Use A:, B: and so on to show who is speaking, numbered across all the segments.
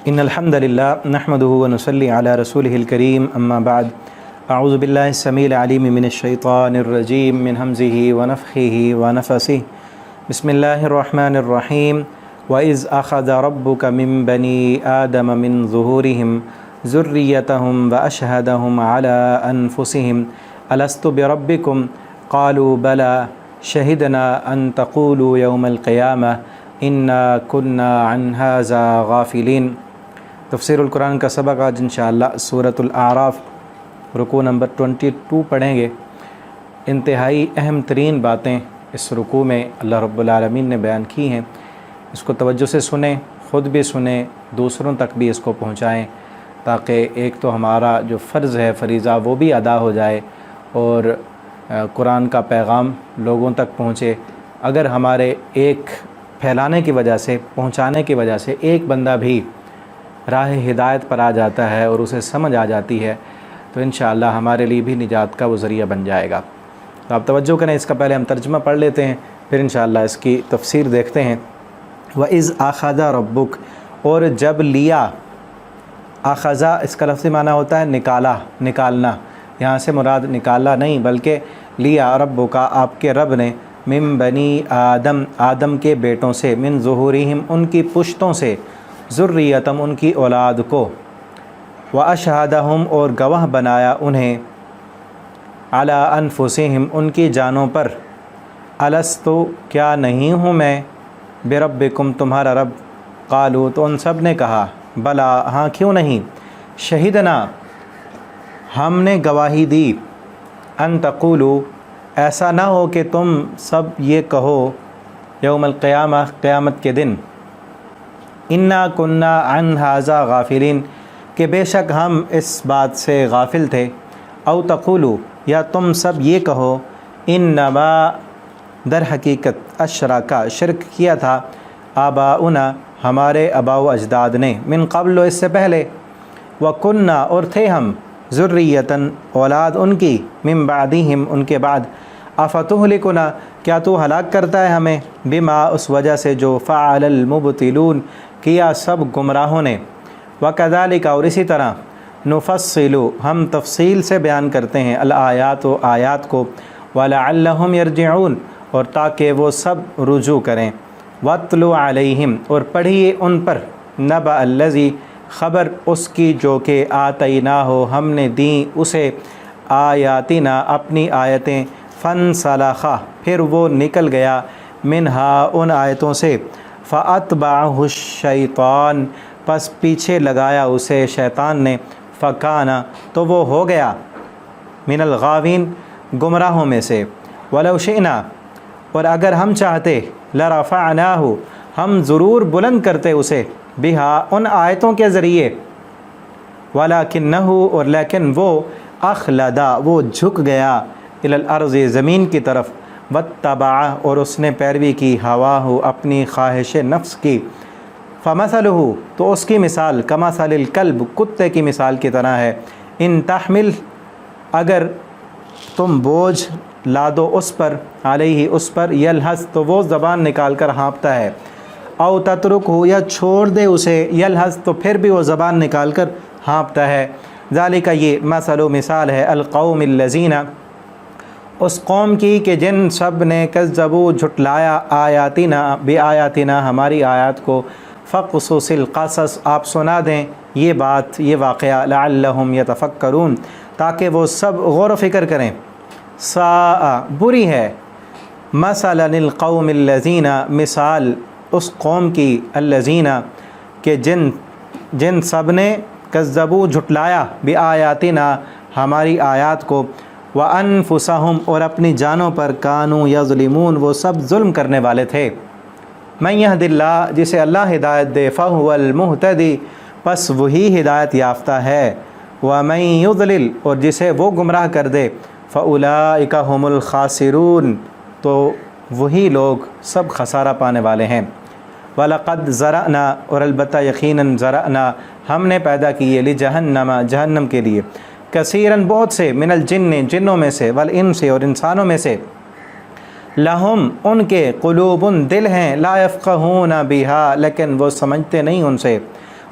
A: إن الحمد لله نحمده ونصلي على رسوله الكريم أما بعد أعوذ بالله السميع العليم من الشيطان الرجيم من همزه ونفخه ونفسه بسم الله الرحمن الرحيم وإذ أخذ ربك من بني آدم من ظهورهم ذريتهم وأشهدهم على أنفسهم ألست بربكم قالوا بلى شهدنا أن تقولوا يوم القيامة إنا كنا عن هذا غافلين۔ تفسیر القرآن کا سبق آج انشاءاللہ سورۃ الاعراف رکوع نمبر 22 پڑھیں گے۔ انتہائی اہم ترین باتیں اس رکوع میں اللہ رب العالمین نے بیان کی ہیں، اس کو توجہ سے سنیں، خود بھی سنیں، دوسروں تک بھی اس کو پہنچائیں، تاکہ ایک تو ہمارا جو فرض ہے فریضہ وہ بھی ادا ہو جائے اور قرآن کا پیغام لوگوں تک پہنچے۔ اگر ہمارے ایک پھیلانے کی وجہ سے، پہنچانے کی وجہ سے ایک بندہ بھی راہ ہدایت پر آ جاتا ہے اور اسے سمجھ آ جاتی ہے تو انشاءاللہ ہمارے لیے بھی نجات کا وہ ذریعہ بن جائے گا۔ تو آپ توجہ کریں، اس کا پہلے ہم ترجمہ پڑھ لیتے ہیں، پھر انشاءاللہ اس کی تفسیر دیکھتے ہیں۔ وَإِذْ أَخَذَ رَبُّكَ، اور جب لیا، اخذا اس کا لفظی معنی ہوتا ہے نکالنا، یہاں سے مراد نکالا نہیں بلکہ لیا ربک، آپ کے رب نے، من بنی آدم کے بیٹوں سے، من ظہورہم ان کی پشتوں سے، ذریتم ان کی اولاد کو، واشہدہم اور گواہ بنایا انہیں، علی انفسہم ان کی جانوں پر، الستو کیا نہیں ہوں میں، بربکم تمہارا رب، قالو تو ان سب نے کہا، بلا ہاں کیوں نہیں، شہدنا ہم نے گواہی دی، ان تقولو ایسا نہ ہو کہ تم سب یہ کہو، یوم القیامہ قیامت کے دن، انا کننا عن ھذا غافلین کہ بے شک ہم اس بات سے غافل تھے، او تقولو یا تم سب یہ کہو، انما در حقیقت اشرکا شرک کیا تھا، آباؤنا ہمارے آباء و اجداد نے، من قبل اس سے پہلے، وکننا اور تھے ہم، ذریتاً اولاد ان کی، من بعدہم ان کے بعد، افتہلکنا کیا تو ہلاک کرتا ہے ہمیں، بما اس وجہ سے جو فعل المبطلون کیا سب گمراہوں نے، وکذالک اور اسی طرح، نفصل ہم تفصیل سے بیان کرتے ہیں، الآیات و آیات کو، ولعلہم یرجعون اور تاکہ وہ سب رجوع کریں، واتلو علیہم اور پڑھیے ان پر، نبأ الذی خبر اس کی جو کہ آتیناہ ہم نے دیں اسے، آیاتنا اپنی آیتیں، فانسلخ پھر وہ نکل گیا، منہا ان آیتوں سے، فاتبعہ الشیطان پس پیچھے لگایا اسے شیطان نے، فکانا تو وہ ہو گیا، من الغاوین گمراہوں میں سے، ولو شئنا اور اگر ہم چاہتے، لرفعناہ ہم ضرور بلند کرتے اسے، بہا ان آیتوں کے ذریعے، ولکنہ اور لیکن وہ، اخلدا وہ جھک گیا، الی الارض زمین کی طرف، واتبع اور اس نے پیروی کی، ہواہ اپنی خواہش نفس کی، فمثلہ تو اس کی مثال، کمثل الکلب کتے کی مثال کی طرح ہے، ان تحمل اگر تم بوجھ لادو اس پر، علیہ اس پر، یلہث تو وہ زبان نکال کر ہانپتا ہے، او تترک ہو یا چھوڑ دے اسے، یلہث تو پھر بھی وہ زبان نکال کر ہانپتا ہے، ذالک یہ مثل و مثال ہے، القوم الذین اس قوم کی کہ جن سب نے کذبوا جھٹلایا، آیاتنا بآیاتنا ہماری آیات کو، فقصص القصص آپ سنا دیں یہ بات، یہ واقعہ، لعلہم یتفکرون تاکہ وہ سب غور و فکر کریں، ساء بری ہے، مثلا القوم الذین مثال اس قوم کی، الذین کہ جن سب نے کذبوا جھٹلایا، بآیاتنا ہماری آیات کو، وانفسہم اور اپنی جانوں پر، کانوا یظلمون وہ سب ظلم کرنے والے تھے، من یہد اللہ جسے اللہ ہدایت دے، فہو المہتدی پس وہی ہدایت یافتہ ہے، ومن یضلل اور جسے وہ گمراہ کر دے، فاولئک ھم الخاسرون تو وہی لوگ سب خسارہ پانے والے ہیں، وَلَقَدْ زَرَعْنَا اور البتہ یقیناً زرعنا ہم نے پیدا کیے، لجہنم جہنم کے لیے، کثیراً بہت سے، من الجن جنوں میں سے، والانس اور انسانوں میں سے، لہم ان کے، قلوب دل ہیں، لا یفقہون بہا لیکن وہ سمجھتے نہیں ان سے،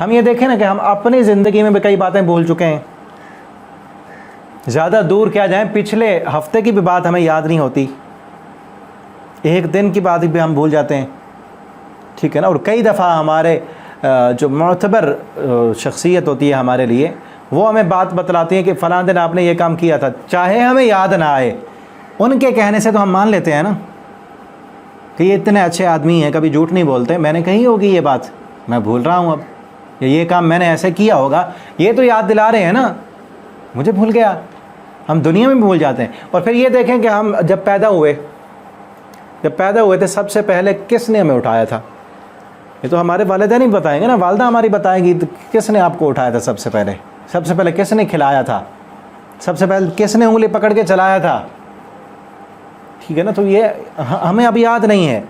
A: ہم یہ دیکھیں نا کہ ہم اپنی زندگی میں بھی کئی باتیں بھول چکے ہیں، زیادہ دور کیا جائیں، پچھلے ہفتے کی بھی بات ہمیں یاد نہیں ہوتی، ایک دن کی بات بھی ہم بھول جاتے ہیں، ٹھیک ہے نا۔ اور کئی دفعہ ہمارے جو معتبر شخصیت ہوتی ہے ہمارے لیے، وہ ہمیں بات بتلاتی ہیں کہ فلاں دن آپ نے یہ کام کیا تھا، چاہے ہمیں یاد نہ آئے، ان کے کہنے سے تو ہم مان لیتے ہیں نا کہ یہ اتنے اچھے آدمی ہیں، کبھی جھوٹ نہیں بولتے، میں نے کہی ہوگی یہ بات، میں بھول رہا ہوں اب، یہ کام میں نے ایسے کیا ہوگا، یہ تو یاد دلا رہے ہیں نا، مجھے بھول گیا۔ ہم دنیا میں بھی بھول جاتے ہیں۔ اور پھر یہ دیکھیں کہ ہم جب پیدا ہوئے تھے سب سے پہلے کس نے ہمیں اٹھایا تھا؟ یہ تو ہمارے والدین ہی بتائیں گے نا، والدہ ہماری بتائیں گی کس نے آپ کو اٹھایا تھا، سب سے پہلے کس نے کھلایا تھا، سب سے پہلے کس نے انگلی پکڑ کے چلایا تھا، ٹھیک ہے نا۔ تو یہ ہمیں ابھی یاد نہیں ہے،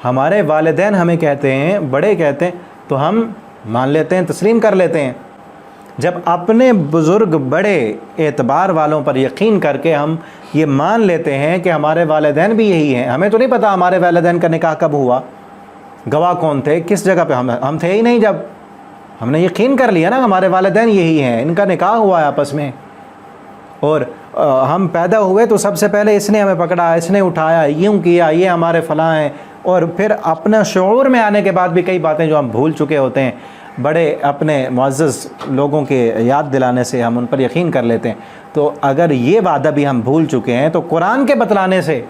A: ہمارے والدین ہمیں کہتے ہیں، بڑے کہتے ہیں تو ہم مان لیتے ہیں، تسلیم کر لیتے ہیں۔ جب اپنے بزرگ بڑے اعتبار والوں پر یقین کر کے ہم یہ مان لیتے ہیں کہ ہمارے والدین بھی یہی ہیں، ہمیں تو نہیں پتہ ہمارے والدین کا نکاح کب ہوا، گواہ کون تھے، کس جگہ پہ، ہم تھے ہی نہیں، جب ہم نے یقین کر لیا نا ہمارے والدین یہی ہیں، ان کا نکاح ہوا ہے آپس میں، اور ہم پیدا ہوئے تو سب سے پہلے اس نے ہمیں پکڑا، اس نے اٹھایا، یوں کیا، یہ ہمارے فلاں ہیں۔ اور پھر اپنا شعور میں آنے کے بعد بھی کئی باتیں جو ہم بھول چکے ہوتے ہیں، بڑے اپنے معزز لوگوں کے یاد دلانے سے ہم ان پر یقین کر لیتے ہیں۔ تو اگر یہ وعدہ بھی ہم بھول چکے ہیں تو قرآن کے بتلانے سے،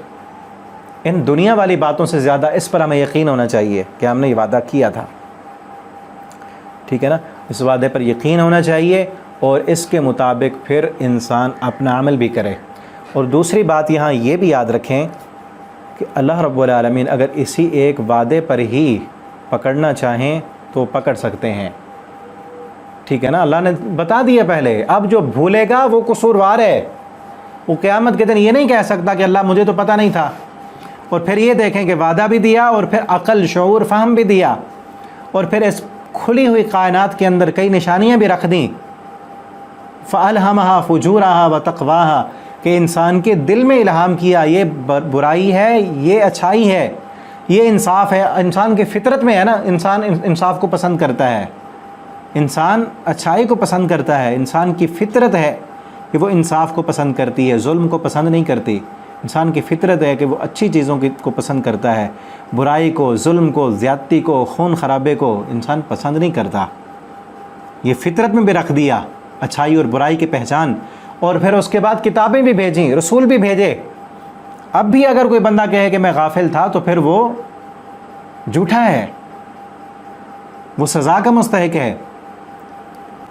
A: ان دنیا والی باتوں سے زیادہ اس پر ہمیں یقین ہونا چاہیے کہ ہم نے یہ وعدہ کیا تھا، ٹھیک ہے نا۔ اس وعدے پر یقین ہونا چاہیے اور اس کے مطابق پھر انسان اپنا عمل بھی کرے۔ اور دوسری بات یہاں یہ بھی یاد رکھیں کہ اللہ رب العالمین اگر اسی ایک وعدے پر ہی پکڑنا چاہیں تو پکڑ سکتے ہیں، ٹھیک ہے نا۔ اللہ نے بتا دیا پہلے، اب جو بھولے گا وہ قصوروار ہے، وہ قیامت کے دن یہ نہیں کہہ سکتا کہ اللہ مجھے تو پتہ نہیں تھا۔ اور پھر یہ دیکھیں کہ وعدہ بھی دیا اور پھر عقل، شعور، فہم بھی دیا، اور پھر اس کھلی ہوئی کائنات کے اندر کئی نشانیاں بھی رکھ دیں، فَأَلْهَمَهَا فُجُورَهَا وَتَقْوَاهَا، کہ انسان کے دل میں الہام کیا یہ برائی ہے، یہ اچھائی ہے، یہ انصاف ہے۔ انسان کی فطرت میں ہے نا، انسان انصاف کو پسند کرتا ہے، انسان اچھائی کو پسند کرتا ہے، انسان کی فطرت ہے کہ وہ انصاف کو پسند کرتی ہے، ظلم کو پسند نہیں کرتی۔ انسان کی فطرت ہے کہ وہ اچھی چیزوں کو پسند کرتا ہے، برائی کو، ظلم کو، زیادتی کو، خون خرابے کو انسان پسند نہیں کرتا۔ یہ فطرت میں بھی رکھ دیا اچھائی اور برائی کی پہچان، اور پھر اس کے بعد کتابیں بھی بھیجیں، رسول بھی بھیجے۔ اب بھی اگر کوئی بندہ کہے کہ میں غافل تھا تو پھر وہ جھوٹا ہے، وہ سزا کا مستحق ہے۔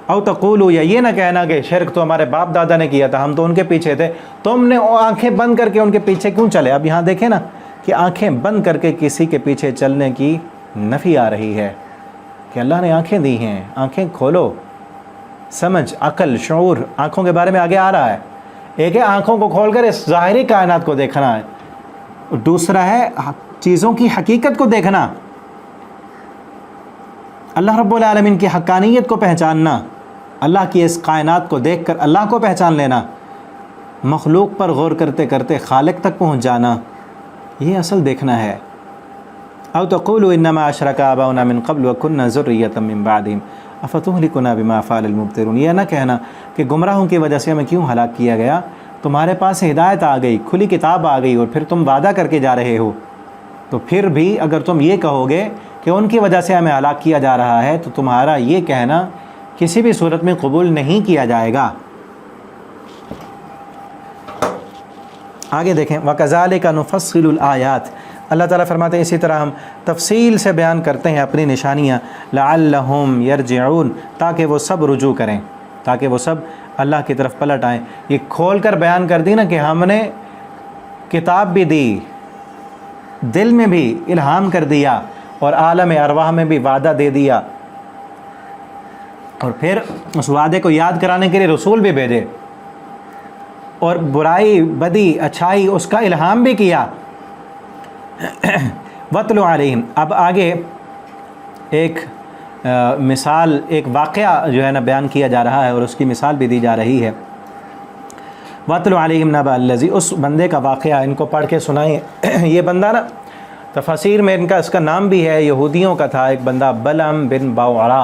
A: او تقولوا، یا یہ نہ کہنا کہ شرک تو ہمارے باپ دادا نے کیا تھا، ہم تو ان کے پیچھے تھے، تم نے آنکھیں بند کر کے ان کے پیچھے کیوں چلے؟ اب یہاں دیکھیں نا کہ آنکھیں بند کر کے کسی کے پیچھے چلنے کی نفی آ رہی ہے کہ اللہ نے آنکھیں دی ہیں، آنکھیں کھولو، سمجھ، عقل، شعور آنکھوں کے بارے میں آگے آ رہا ہے۔ ایک ہے آنکھوں کو کھول کر اس ظاہری کائنات کو دیکھنا ہے، دوسرا ہے چیزوں کی حقیقت کو دیکھنا، اللہ رب العالمین کی حقانیت کو پہچاننا، اللہ کی اس کائنات کو دیکھ کر اللہ کو پہچان لینا، مخلوق پر غور کرتے کرتے خالق تک پہنچ جانا، یہ اصل دیکھنا ہے۔ او تقولوا انما اشرک آباؤنا من قبل وکنا ذریۃ من بعدہم افتہلکنا بما فعل المبطلون، یہ نہ کہنا کہ گمراہوں کی وجہ سے ہمیں کیوں ہلاک کیا گیا، تمہارے پاس ہدایت آ گئی، کھلی کتاب آ گئی، اور پھر تم وعدہ کر کے جا رہے ہو، تو پھر بھی اگر تم یہ کہو گے کہ ان کی وجہ سے ہمیں ہلاک کیا جا رہا ہے تو تمہارا یہ کہنا کسی بھی صورت میں قبول نہیں کیا جائے گا۔ آگے دیکھیں، وَكَذَلِكَ نُفَصِّلُ الْآيَاتِ، اللہ تعالیٰ فرماتے ہیں اسی طرح ہم تفصیل سے بیان کرتے ہیں اپنی نشانیاں، لَعَلَّهُمْ يَرْجِعُونَ، تاکہ وہ سب رجوع کریں، تاکہ وہ سب اللہ کی طرف پلٹ آئیں۔ یہ کھول کر بیان کر دی نا کہ ہم نے کتاب بھی دی، دل میں بھی الہام کر دیا، اور عالم ارواح میں بھی وعدہ دے دیا، اور پھر اس وعدے کو یاد کرانے کے لیے رسول بھی بھیجے، اور برائی، بدی، اچھائی اس کا الہام بھی کیا۔ وَاتْلُ عَلَيْهِمْ، اب آگے ایک مثال، ایک واقعہ جو ہے نا بیان کیا جا رہا ہے اور اس کی مثال بھی دی جا رہی ہے۔ وَاتْلُ عَلَيْهِمْ نَبَأَ الَّذِي، اس بندے کا واقعہ ان کو پڑھ کے سنائیں۔ یہ بندہ نا تفاسیر میں اس کا نام بھی ہے، یہودیوں کا تھا ایک بندہ، بلعم بن باوعرا،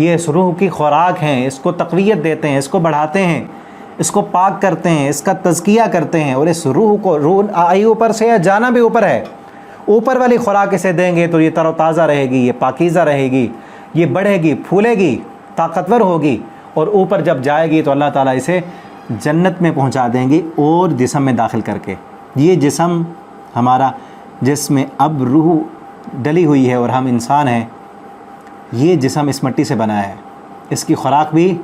A: یہ اس روح کی خوراک ہیں، اس کو تقویت دیتے ہیں، اس کو بڑھاتے ہیں، اس کو پاک کرتے ہیں، اس کا تزکیہ کرتے ہیں، اور اس روح کو، روح آئی اوپر سے ہے، جانا بھی اوپر ہے، اوپر والی خوراک اسے دیں گے تو یہ تر و تازہ رہے گی، یہ پاکیزہ رہے گی، یہ بڑھے گی، پھولے گی، طاقتور ہوگی، اور اوپر جب جائے گی تو اللہ تعالیٰ اسے جنت میں پہنچا دیں گے اور جسم میں داخل کر کے۔ یہ جسم ہمارا، جس میں اب روح ڈلی ہوئی ہے اور ہم انسان ہیں، یہ جسم اس مٹی سے بنا ہے، اس کی خوراک بھی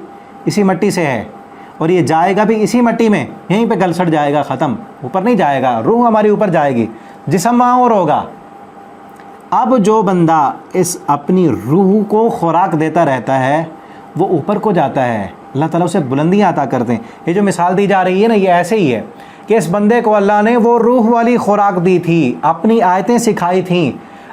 A: اسی مٹی سے ہے، اور یہ جائے گا بھی اسی مٹی میں، یہیں پہ گل سڑ جائے گا، ختم، اوپر نہیں جائے گا، روح ہماری اوپر جائے گی، جسم وہاں اور ہوگا۔ اب جو بندہ اس اپنی روح کو خوراک دیتا رہتا ہے وہ اوپر کو جاتا ہے، اللہ تعالیٰ اسے بلندیاں عطا کرتے ہیں۔ یہ جو مثال دی جا رہی ہے نا، یہ ایسے ہی ہے کہ اس بندے کو اللہ نے وہ روح والی خوراک دی تھی، اپنی آیتیں سکھائی تھیں،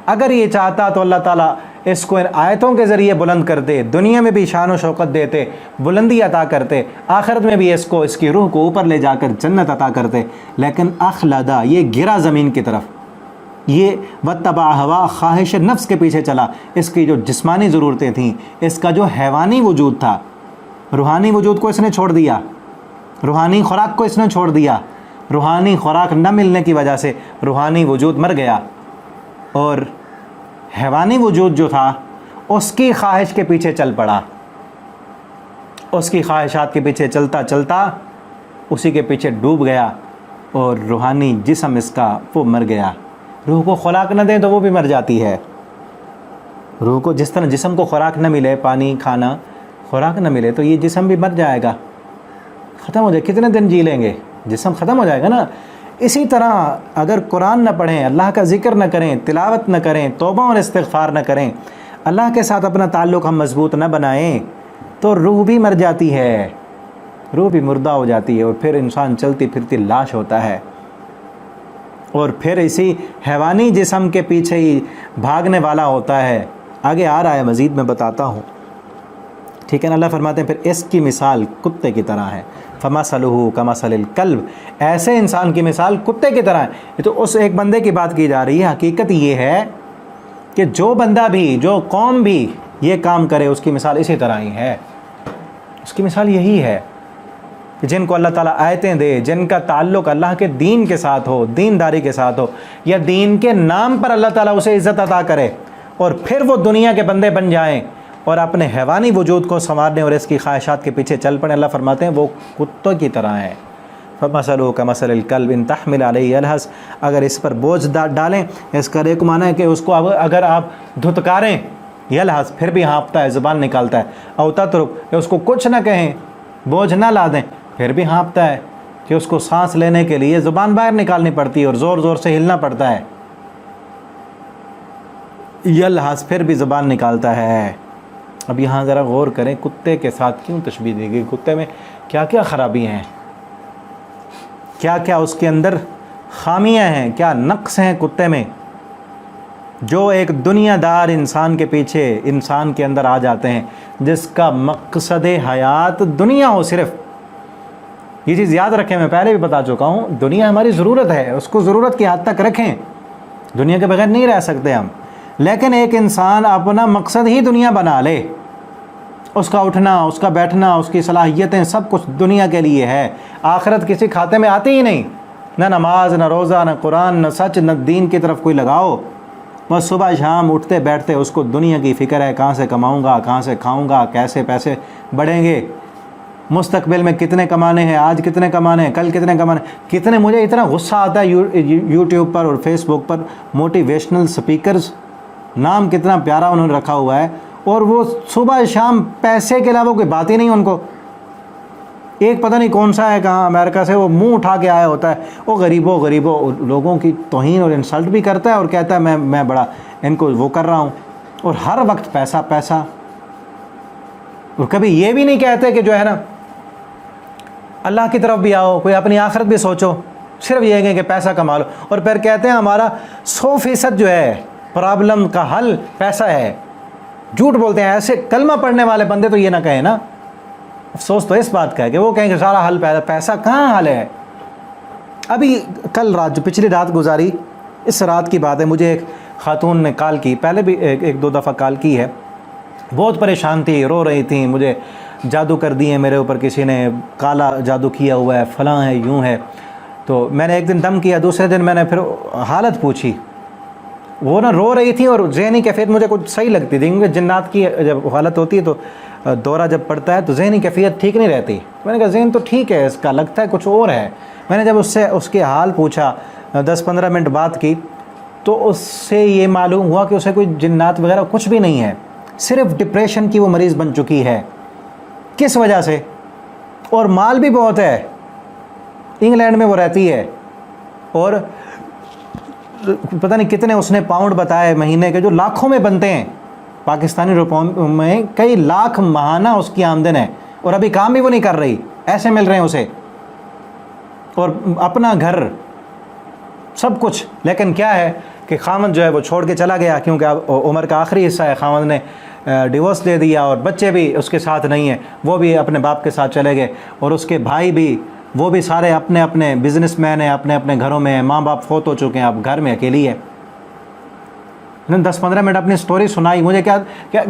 A: اگر یہ چاہتا تو اللہ تعالیٰ اس کو ان آیتوں کے ذریعے بلند کرتے، دنیا میں بھی شان و شوکت دیتے، بلندی عطا کرتے، آخرت میں بھی اس کی روح کو اوپر لے جا کر جنت عطا کرتے، لیکن اخلدا، یہ گرا زمین کی طرف، یہ واتبع ہوا، خواہش نفس کے پیچھے چلا، اس کی جو جسمانی ضرورتیں تھیں، اس کا جو حیوانی وجود تھا، روحانی وجود کو اس نے چھوڑ دیا، روحانی خوراک کو اس نے چھوڑ دیا، روحانی خوراک نہ ملنے کی وجہ سے روحانی وجود مر گیا، اور حیوانی وجود جو تھا اس کی خواہش کے پیچھے چل پڑا، اس کی خواہشات کے پیچھے چلتا چلتا اسی کے پیچھے ڈوب گیا، اور روحانی جسم اس کا وہ مر گیا۔ روح کو خوراک نہ دیں تو وہ بھی مر جاتی ہے، روح کو جس طرح جسم کو خوراک نہ ملے، پانی کھانا خوراک نہ ملے تو یہ جسم بھی مر جائے گا، ختم ہو جائے، کتنے دن جی لیں گے، جسم ختم ہو جائے گا نا۔ اسی طرح اگر قرآن نہ پڑھیں، اللہ کا ذکر نہ کریں، تلاوت نہ کریں، توبہ اور استغفار نہ کریں، اللہ کے ساتھ اپنا تعلق ہم مضبوط نہ بنائیں تو روح بھی مر جاتی ہے، روح بھی مردہ ہو جاتی ہے، اور پھر انسان چلتی پھرتی لاش ہوتا ہے، اور پھر اسی حیوانی جسم کے پیچھے ہی بھاگنے والا ہوتا ہے۔ آگے آ رہا ہے، مزید میں بتاتا ہوں، ٹھیک ہے نا۔ اللہ فرماتے ہیں پھر اس کی مثال کتے کی طرح ہے، فَمَثَلُهُ كَمَثَلِ الْكَلْبِ، ایسے انسان کی مثال کتے کی طرح ہے۔ یہ تو اس ایک بندے کی بات کی جا رہی ہے، حقیقت یہ ہے کہ جو بندہ بھی، جو قوم بھی یہ کام کرے اس کی مثال اسی طرح ہی ہے، اس کی مثال یہی ہے کہ جن کو اللہ تعالیٰ آیتیں دے، جن کا تعلق اللہ کے دین کے ساتھ ہو، دینداری کے ساتھ ہو، یا دین کے نام پر اللہ تعالیٰ اسے عزت عطا کرے، اور پھر وہ دنیا کے بندے بن جائیں اور اپنے حیوانی وجود کو سنوارنے اور اس کی خواہشات کے پیچھے چل پڑیں، اللہ فرماتے ہیں وہ کتوں کی طرح ہیں۔ فَمَثَلُهُ كَمَثَلِ الْكَلْبِ إِن تَحْمِلْ عَلَيْهِ يَلْهَثْ، اگر اس پر بوجھ ڈالیں، اس کا ایک معنی ہے کہ اس کو اگر آپ دھتکاریں، یلحظ پھر بھی ہانپتا ہے، زبان نکالتا ہے، او تترک، کہ اس کو کچھ نہ کہیں، بوجھ نہ لا دیں، پھر بھی ہانپتا ہے، کہ اس کو سانس لینے کے لیے زبان باہر نکالنی پڑتی ہے اور زور زور سے ہلنا پڑتا ہے، یلحظ پھر بھی زبان نکالتا ہے۔ اب یہاں ذرا غور کریں، کتے کے ساتھ کیوں تشبیہ دی گئی؟ کتے میں کیا کیا خرابیاں ہیں، کیا کیا اس کے اندر خامیاں ہیں، کیا نقص ہیں کتے میں، جو ایک دنیا دار انسان کے پیچھے انسان کے اندر آ جاتے ہیں، جس کا مقصد حیات دنیا ہو صرف۔ یہ چیز یاد رکھیں، میں پہلے بھی بتا چکا ہوں، دنیا ہماری ضرورت ہے، اس کو ضرورت کی حد تک رکھیں، دنیا کے بغیر نہیں رہ سکتے ہم، لیکن ایک انسان اپنا مقصد ہی دنیا بنا لے، اس کا اٹھنا، اس کا بیٹھنا، اس کی صلاحیتیں سب کچھ دنیا کے لیے ہے، آخرت کسی کھاتے میں آتی ہی نہیں، نہ نماز، نہ روزہ، نہ قرآن، نہ سچ، نہ دین کی طرف کوئی لگاؤ، بس صبح شام اٹھتے بیٹھتے اس کو دنیا کی فکر ہے، کہاں سے کماؤں گا، کہاں سے کھاؤں گا، کیسے پیسے بڑھیں گے، مستقبل میں کتنے کمانے ہیں، آج کتنے کمانے ہیں، کل کتنے کمانے ہیں، کتنے۔ مجھے اتنا غصہ آتا ہے یوٹیوب پر اور فیس بک پر موٹیویشنل سپیکرز، نام کتنا پیارا انہوں نے رکھا ہوا ہے، اور وہ صبح شام پیسے کے علاوہ کوئی بات ہی نہیں ان کو۔ ایک پتہ نہیں کون سا ہے، کہاں امریکہ سے، وہ منہ اٹھا کے آیا ہوتا ہے، وہ غریبوں لوگوں کی توہین اور انسلٹ بھی کرتا ہے، اور کہتا ہے میں بڑا ان کو وہ کر رہا ہوں، اور ہر وقت پیسہ پیسہ، اور کبھی یہ بھی نہیں کہتے کہ جو ہے نا اللہ کی طرف بھی آؤ، کوئی اپنی آخرت بھی سوچو، صرف یہ ہے کہ پیسہ کما لو، اور پھر کہتے ہیں ہمارا 100% جو ہے پرابلم کا حل پیسہ ہے، جھوٹ بولتے ہیں۔ ایسے کلمہ پڑھنے والے بندے تو یہ نہ کہیں نا، افسوس تو اس بات کا ہے کہ وہ کہیں کہ سارا حل پیسہ کہاں حل ہے۔ ابھی کل رات، جو پچھلی رات گزاری، اس رات کی بات ہے، مجھے ایک خاتون نے کال کی، پہلے بھی ایک دو دفعہ کال کی ہے، بہت پریشان تھی، رو رہی تھیں، مجھے جادو کر دیے میرے اوپر، کسی نے کالا جادو کیا ہوا ہے، فلاں ہے، یوں ہے۔ تو میں نے ایک دن دم کیا، دوسرے دن میں نے پھر حالت پوچھی، وہ نا رو رہی تھی اور ذہنی کیفیت مجھے کچھ صحیح لگتی تھی، کیونکہ جنات کی جب حالت ہوتی ہے تو دورہ جب پڑتا ہے تو ذہنی کیفیت ٹھیک نہیں رہتی۔ میں نے کہا ذہن تو ٹھیک ہے اس کا، لگتا ہے کچھ اور ہے۔ میں نے جب اس سے اس کے حال پوچھا، 10-15 منٹ بات کی، تو اس سے یہ معلوم ہوا کہ اسے کوئی جنات وغیرہ کچھ بھی نہیں ہے، صرف ڈپریشن کی وہ مریض بن چکی ہے۔ کس وجہ سے؟ اور مال بھی بہت ہے، انگلینڈ میں وہ رہتی ہے، اور پتہ نہیں کتنے اس نے پاؤنڈ بتائے مہینے کے، جو لاکھوں میں بنتے ہیں، پاکستانی روپوں میں کئی لاکھ ماہانہ اس کی آمدن ہے، اور ابھی کام بھی وہ نہیں کر رہی، ایسے مل رہے ہیں اسے، اور اپنا گھر سب کچھ۔ لیکن کیا ہے کہ خامد جو ہے وہ چھوڑ کے چلا گیا، کیونکہ اب عمر کا آخری حصہ ہے، خامد نے ڈیورس دے دیا، اور بچے بھی اس کے ساتھ نہیں ہیں، وہ بھی اپنے باپ کے ساتھ چلے گئے، اور اس کے بھائی بھی، وہ بھی سارے اپنے اپنے بزنس مین ہیں، اپنے اپنے گھروں میں ہیں، ماں باپ فوت ہو چکے ہیں، اب گھر میں اکیلی ہے۔ 10-15 منٹ اپنی سٹوری سنائی مجھے، کیا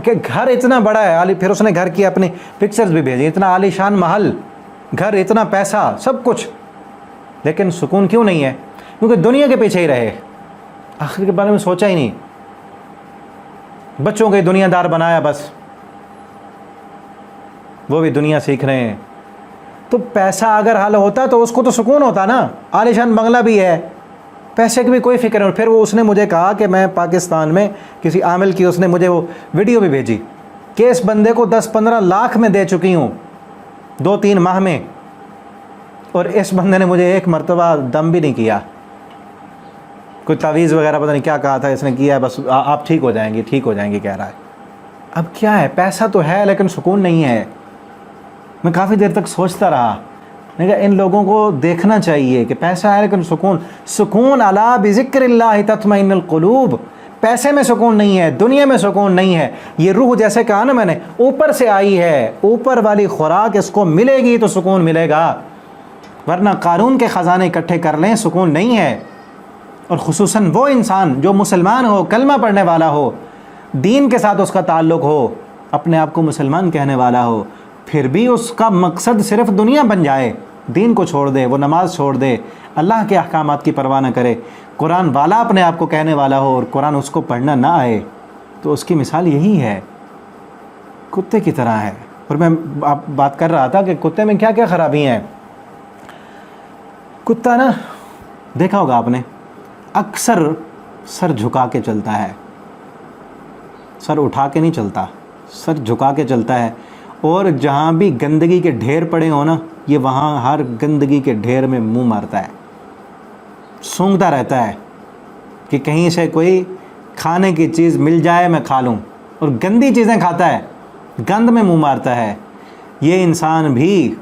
A: کہ گھر اتنا بڑا ہے، پھر اس نے گھر کی اپنی پکچرز بھی بھیجی، اتنا عالی شان محل، گھر، اتنا پیسہ، سب کچھ، لیکن سکون کیوں نہیں ہے؟ کیونکہ دنیا کے پیچھے ہی رہے، آخر کے بارے میں سوچا ہی نہیں، بچوں کو دنیا دار بنایا، بس وہ بھی دنیا سیکھ رہے ہیں۔ تو پیسہ اگر حل ہوتا تو اس کو تو سکون ہوتا نا، عالی شان بنگلہ بھی ہے، پیسے کی بھی کوئی فکر نہیں۔ اور پھر وہ اس نے مجھے کہا کہ میں پاکستان میں کسی عامل کی، اس نے مجھے وہ ویڈیو بھی بھیجی کہ اس بندے کو 10-15 لاکھ میں دے چکی ہوں 2-3 ماہ میں، اور اس بندے نے مجھے ایک مرتبہ دم بھی نہیں کیا، کوئی تعویذ وغیرہ پتہ نہیں کیا کہا تھا اس نے کیا، بس آپ ٹھیک ہو جائیں گے، ٹھیک ہو جائیں گے کہہ رہا ہے۔ اب کیا ہے، پیسہ تو ہے لیکن سکون نہیں ہے۔ میں کافی دیر تک سوچتا رہا، میں کہا ان لوگوں کو دیکھنا چاہیے کہ پیسہ ہے لیکن سکون الا بذکر اللہ تطمئن القلوب، پیسے میں سکون نہیں ہے، دنیا میں سکون نہیں ہے۔ یہ روح جیسے کہا نا میں نے، اوپر سے آئی ہے، اوپر والی خوراک اس کو ملے گی تو سکون ملے گا، ورنہ قارون کے خزانے اکٹھے کر لیں سکون نہیں ہے۔ اور خصوصاً وہ انسان جو مسلمان ہو، کلمہ پڑھنے والا ہو، دین کے ساتھ اس کا تعلق ہو، اپنے آپ کو مسلمان کہنے والا ہو، پھر بھی اس کا مقصد صرف دنیا بن جائے، دین کو چھوڑ دے، وہ نماز چھوڑ دے، اللہ کے احکامات کی پرواہ نہ کرے، قرآن والا اپنے آپ کو کہنے والا ہو اور قرآن اس کو پڑھنا نہ آئے، تو اس کی مثال یہی ہے، کتے کی طرح ہے۔ اور میں بات کر رہا تھا کہ کتے میں کیا کیا خرابی ہیں۔ کتا نا، دیکھا ہوگا آپ نے، اکثر سر جھکا کے چلتا ہے، سر اٹھا کے نہیں چلتا، سر جھکا کے چلتا ہے، اور جہاں بھی گندگی کے ڈھیر پڑے ہوں نا، یہ وہاں ہر گندگی کے ڈھیر میں منہ مارتا ہے، سونگتا رہتا ہے کہ کہیں سے کوئی کھانے کی چیز مل جائے میں کھا لوں، اور گندی چیزیں کھاتا ہے، گند میں منہ مارتا ہے۔ یہ انسان بھی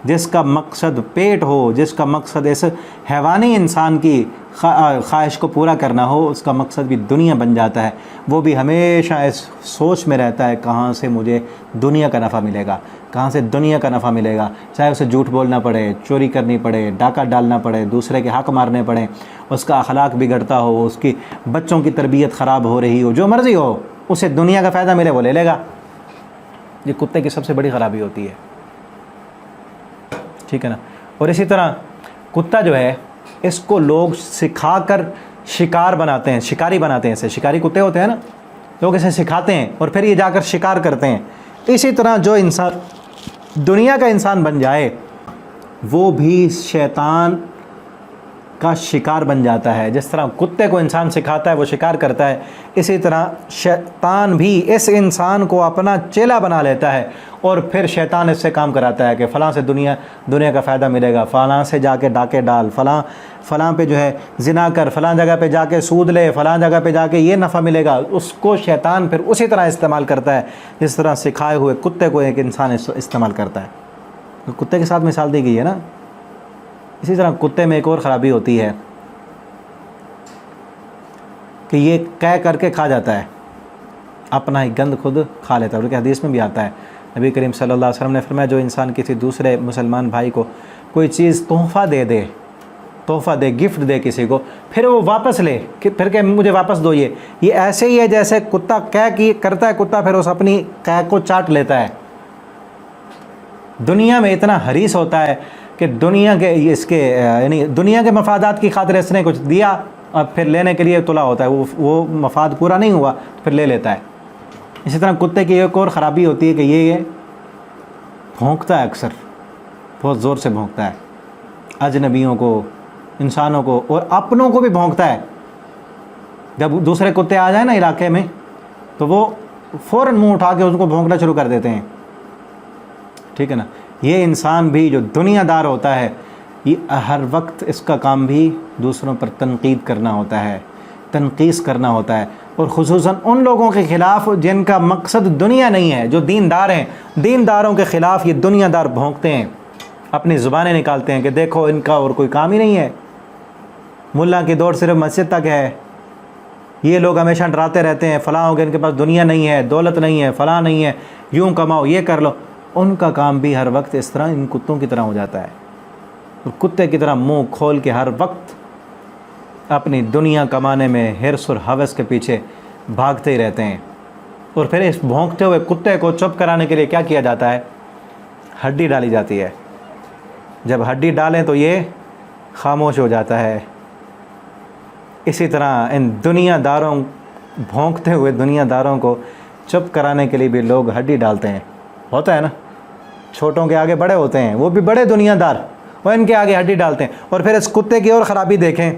A: جس کا مقصد پیٹ ہو، جس کا مقصد اس حیوانی انسان کی خواہش کو پورا کرنا ہو، اس کا مقصد بھی دنیا بن جاتا ہے۔ وہ بھی ہمیشہ اس سوچ میں رہتا ہے کہاں سے مجھے دنیا کا نفع ملے گا، کہاں سے دنیا کا نفع ملے گا، چاہے اسے جھوٹ بولنا پڑے، چوری کرنی پڑے، ڈاکہ ڈالنا پڑے، دوسرے کے حق مارنے پڑے، اس کا اخلاق بگڑتا ہو، اس کی بچوں کی تربیت خراب ہو رہی ہو، جو مرضی ہو، اسے دنیا کا فائدہ ملے وہ لے لے گا۔ یہ کتے کی سب سے بڑی خرابی ہوتی ہے، ٹھیک ہے نا۔ اور اسی طرح کتا جو ہے، اس کو لوگ سکھا کر شکار بناتے ہیں، شکاری بناتے ہیں، اسے شکاری کتے ہوتے ہیں نا، لوگ اسے سکھاتے ہیں اور پھر یہ جا کر شکار کرتے ہیں۔ اسی طرح جو انسان دنیا کا انسان بن جائے، وہ بھی شیطان کا شکار بن جاتا ہے۔ جس طرح کتے کو انسان سکھاتا ہے وہ شکار کرتا ہے، اسی طرح شیطان بھی اس انسان کو اپنا چیلا بنا لیتا ہے، اور پھر شیطان اس سے کام کراتا ہے کہ فلاں سے دنیا کا فائدہ ملے گا، فلاں سے جا کے ڈاکے ڈال، فلاں پہ جو ہے زنا کر، فلاں جگہ پہ جا کے سود لے، فلاں جگہ پہ جا کے یہ نفع ملے گا۔ اس کو شیطان پھر اسی طرح استعمال کرتا ہے جس طرح سکھائے ہوئے کتے کو ایک انسان استعمال کرتا ہے۔ کتے کے ساتھ مثال دی گئی ہے نا۔ اسی طرح کتے میں ایک اور خرابی ہوتی ہے کہ یہ قے کر کے کھا جاتا ہے، اپنا ہی گند خود کھا لیتا ہے۔ بلکہ حدیث میں بھی آتا ہے، نبی کریم صلی اللہ علیہ وسلم نے فرمایا جو انسان کسی دوسرے مسلمان بھائی کو کوئی چیز تحفہ دے دے، تحفہ دے، گفٹ دے کسی کو، پھر وہ واپس لے کہ پھر کہ مجھے واپس دو، یہ ایسے ہی ہے جیسے کتا قے کی کرتا ہے، کتا پھر اس اپنی قے کو چاٹ لیتا ہے۔ دنیا میں اتنا حریص ہوتا ہے کہ دنیا کے اس کے یعنی دنیا کے مفادات کی خاطر اس نے کچھ دیا اور پھر لینے کے لیے تلا ہوتا ہے، وہ مفاد پورا نہیں ہوا پھر لے لیتا ہے۔ اسی طرح کتے کی ایک اور خرابی ہوتی ہے کہ یہ بھونکتا ہے، اکثر بہت زور سے بھونکتا ہے، اجنبیوں کو، انسانوں کو اور اپنوں کو بھی بھونکتا ہے۔ جب دوسرے کتے آ جائیں نا علاقے میں تو وہ فوراً منہ اٹھا کے ان کو بھونکنا شروع کر دیتے ہیں، ٹھیک ہے نا۔ یہ انسان بھی جو دنیا دار ہوتا ہے، یہ ہر وقت اس کا کام بھی دوسروں پر تنقید کرنا ہوتا ہے، تنقیص کرنا ہوتا ہے، اور خصوصاً ان لوگوں کے خلاف جن کا مقصد دنیا نہیں ہے، جو دیندار ہیں، دینداروں کے خلاف یہ دنیا دار بھونکتے ہیں، اپنی زبانیں نکالتے ہیں کہ دیکھو ان کا اور کوئی کام ہی نہیں ہے، ملا کی دوڑ صرف مسجد تک ہے، یہ لوگ ہمیشہ ڈراتے رہتے ہیں فلاں ہو گئے، ان کے پاس دنیا نہیں ہے، دولت نہیں ہے، فلاں نہیں ہے، یوں کماؤ، یہ کر لو۔ ان کا کام بھی ہر وقت اس طرح ان کتوں کی طرح ہو جاتا ہے، اور کتے کی طرح منہ کھول کے ہر وقت اپنی دنیا کمانے میں حرص اور ہوس کے پیچھے بھاگتے ہی رہتے ہیں۔ اور پھر اس بھونکتے ہوئے کتے کو چپ کرانے کے لیے کیا کیا جاتا ہے؟ ہڈی ڈالی جاتی ہے۔ جب ہڈی ڈالیں تو یہ خاموش ہو جاتا ہے۔ اسی طرح ان دنیا داروں، بھونکتے ہوئے دنیا داروں کو چپ کرانے کے لیے بھی لوگ ہڈی ڈالتے ہیں، ہوتا ہے نا، چھوٹوں کے آگے بڑے ہوتے ہیں، وہ بھی بڑے دنیا دار، وہ ان کے آگے ہڈی ڈالتے ہیں۔ اور پھر اس کتے کی اور خرابی دیکھیں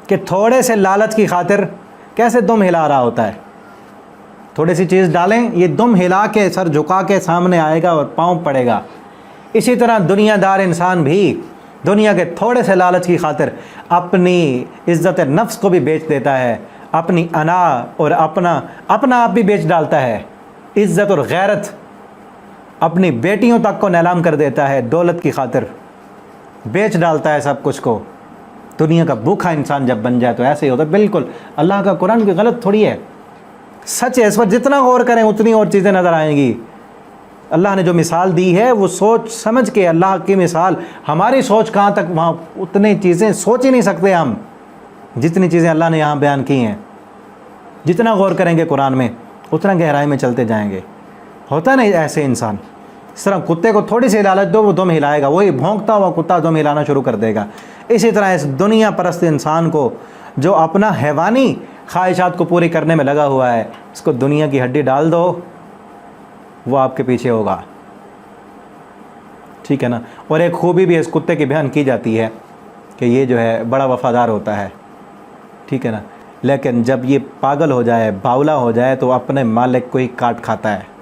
A: کہ تھوڑے سے لالچ کی خاطر کیسے دم ہلا رہا ہوتا ہے۔ تھوڑی سی چیز ڈالیں، یہ دم ہلا کے سر جھکا کے سامنے آئے گا اور پاؤں پڑے گا۔ اسی طرح دنیا دار انسان بھی دنیا کے تھوڑے سے لالچ کی خاطر اپنی عزت نفس کو بھی بیچ دیتا ہے، اپنی انا اور اپنا آپ بھی بیچ ڈالتا ہے، عزت اور غیرت اپنی بیٹیوں تک کو نیلام کر دیتا ہے، دولت کی خاطر بیچ ڈالتا ہے سب کچھ کو۔ دنیا کا بھوکا انسان جب بن جائے تو ایسے ہی ہوتا ہے۔ بالکل اللہ کا قرآن کی غلط تھوڑی ہے، سچ ہے۔ اس پر جتنا غور کریں اتنی اور چیزیں نظر آئیں گی۔ اللہ نے جو مثال دی ہے وہ سوچ سمجھ کے، اللہ کی مثال، ہماری سوچ کہاں تک، وہاں اتنی چیزیں سوچ ہی نہیں سکتے ہم جتنی چیزیں اللہ نے یہاں بیان کی ہیں۔ جتنا غور کریں گے قرآن میں اتنا گہرائی میں چلتے جائیں گے۔ ہوتا ہے نا ایسے انسان، اس طرح کتے کو تھوڑی سی لالچ دو وہ دم ہلائے گا، وہی بھونکتا ہوا کتا دم ہلانا شروع کر دے گا۔ اسی طرح اس دنیا پرست انسان کو جو اپنا حیوانی خواہشات کو پوری کرنے میں لگا ہوا ہے، اس کو دنیا کی ہڈی ڈال دو، وہ آپ کے پیچھے ہوگا، ٹھیک ہے نا۔ اور ایک خوبی بھی اس کتے کی بیان کی جاتی ہے کہ یہ جو ہے بڑا وفادار ہوتا ہے، ٹھیک ہے نا، لیکن جب یہ پاگل ہو جائے، باولا ہو جائے تو اپنے مالک کو ہی کاٹ کھاتا ہے،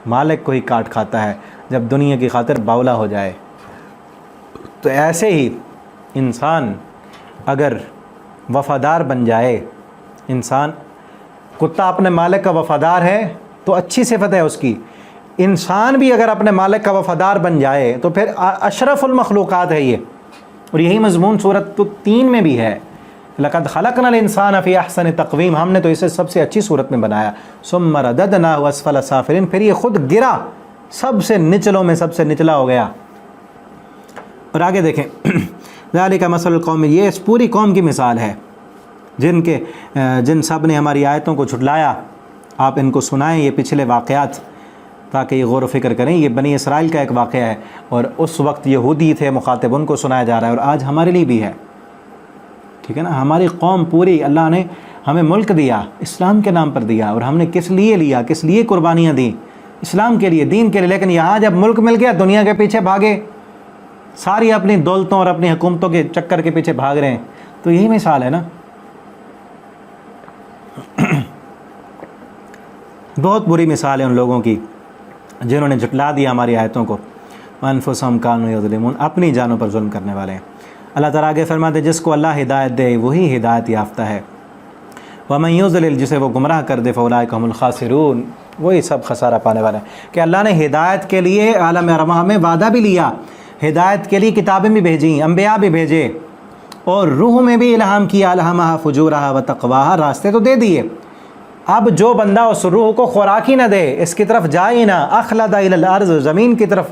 A: مالک کو ہی کاٹ کھاتا ہے جب دنیا کی خاطر باولا ہو جائے۔ تو ایسے ہی انسان اگر وفادار بن جائے، انسان، کتا اپنے مالک کا وفادار ہے تو اچھی صفت ہے اس کی، انسان بھی اگر اپنے مالک کا وفادار بن جائے تو پھر اشرف المخلوقات ہے یہ۔ اور یہی مضمون سورۃ 3 میں بھی ہے، لقد خلقنا الانسان فی احسن تقویم، ہم نے تو اسے سب سے اچھی صورت میں بنایا، ثم رددناہ اسفل سافلین، پھر یہ خود گرا، سب سے نچلوں میں سب سے نچلا ہو گیا۔ اور آگے دیکھیں، ذالک مثل القوم، یہ اس پوری قوم کی مثال ہے جن سب نے ہماری آیتوں کو جھٹلایا۔ آپ ان کو سنائیں یہ پچھلے واقعات تاکہ یہ غور و فکر کریں۔ یہ بنی اسرائیل کا ایک واقعہ ہے اور اس وقت یہودی تھے مخاطب، ان کو سنایا جا رہا ہے، اور آج ہمارے لیے بھی ہے، ٹھیک ہے نا۔ ہماری قوم پوری، اللہ نے ہمیں ملک دیا، اسلام کے نام پر دیا، اور ہم نے کس لیے لیا، کس لیے قربانیاں دیں؟ اسلام کے لیے، دین کے لیے۔ لیکن یہاں جب ملک مل گیا دنیا کے پیچھے بھاگے، ساری اپنی دولتوں اور اپنی حکومتوں کے چکر کے پیچھے بھاگ رہے ہیں۔ تو یہی مثال ہے نا، بہت بری مثال ہے ان لوگوں کی جنہوں نے جھٹلا دیا ہماری آیتوں کو۔ وَأَنفُسَهُمْ كَانُوا يَظْلِمُونَ، اپنی جانوں پر ظلم کرنے والے ہیں۔ اللہ تعالیٰ آگے فرماتے ہیں جس کو اللہ ہدایت دے وہی ہدایت یافتہ ہے، وَمَن يُضْلِلْ، جسے وہ گمراہ کر دے، فَأُولَٰئِكَ هُمُ الْخَاسِرُونَ، وہی سب خسارہ پانے والے ہیں۔ کہ اللہ نے ہدایت کے لیے عالم ارواح میں وعدہ بھی لیا، ہدایت کے لیے کتابیں بھی بھیجیں، انبیاء بھی بھیجے، اور روح میں بھی الہام کیا، الہمہا فجورہا وتقواہا، راستے تو دے دیے، اب جو بندہ اس روح کو خوراک ہی نہ دے، اس کی طرف جائے ہی نہ، اخلد الی الارض، زمین کی طرف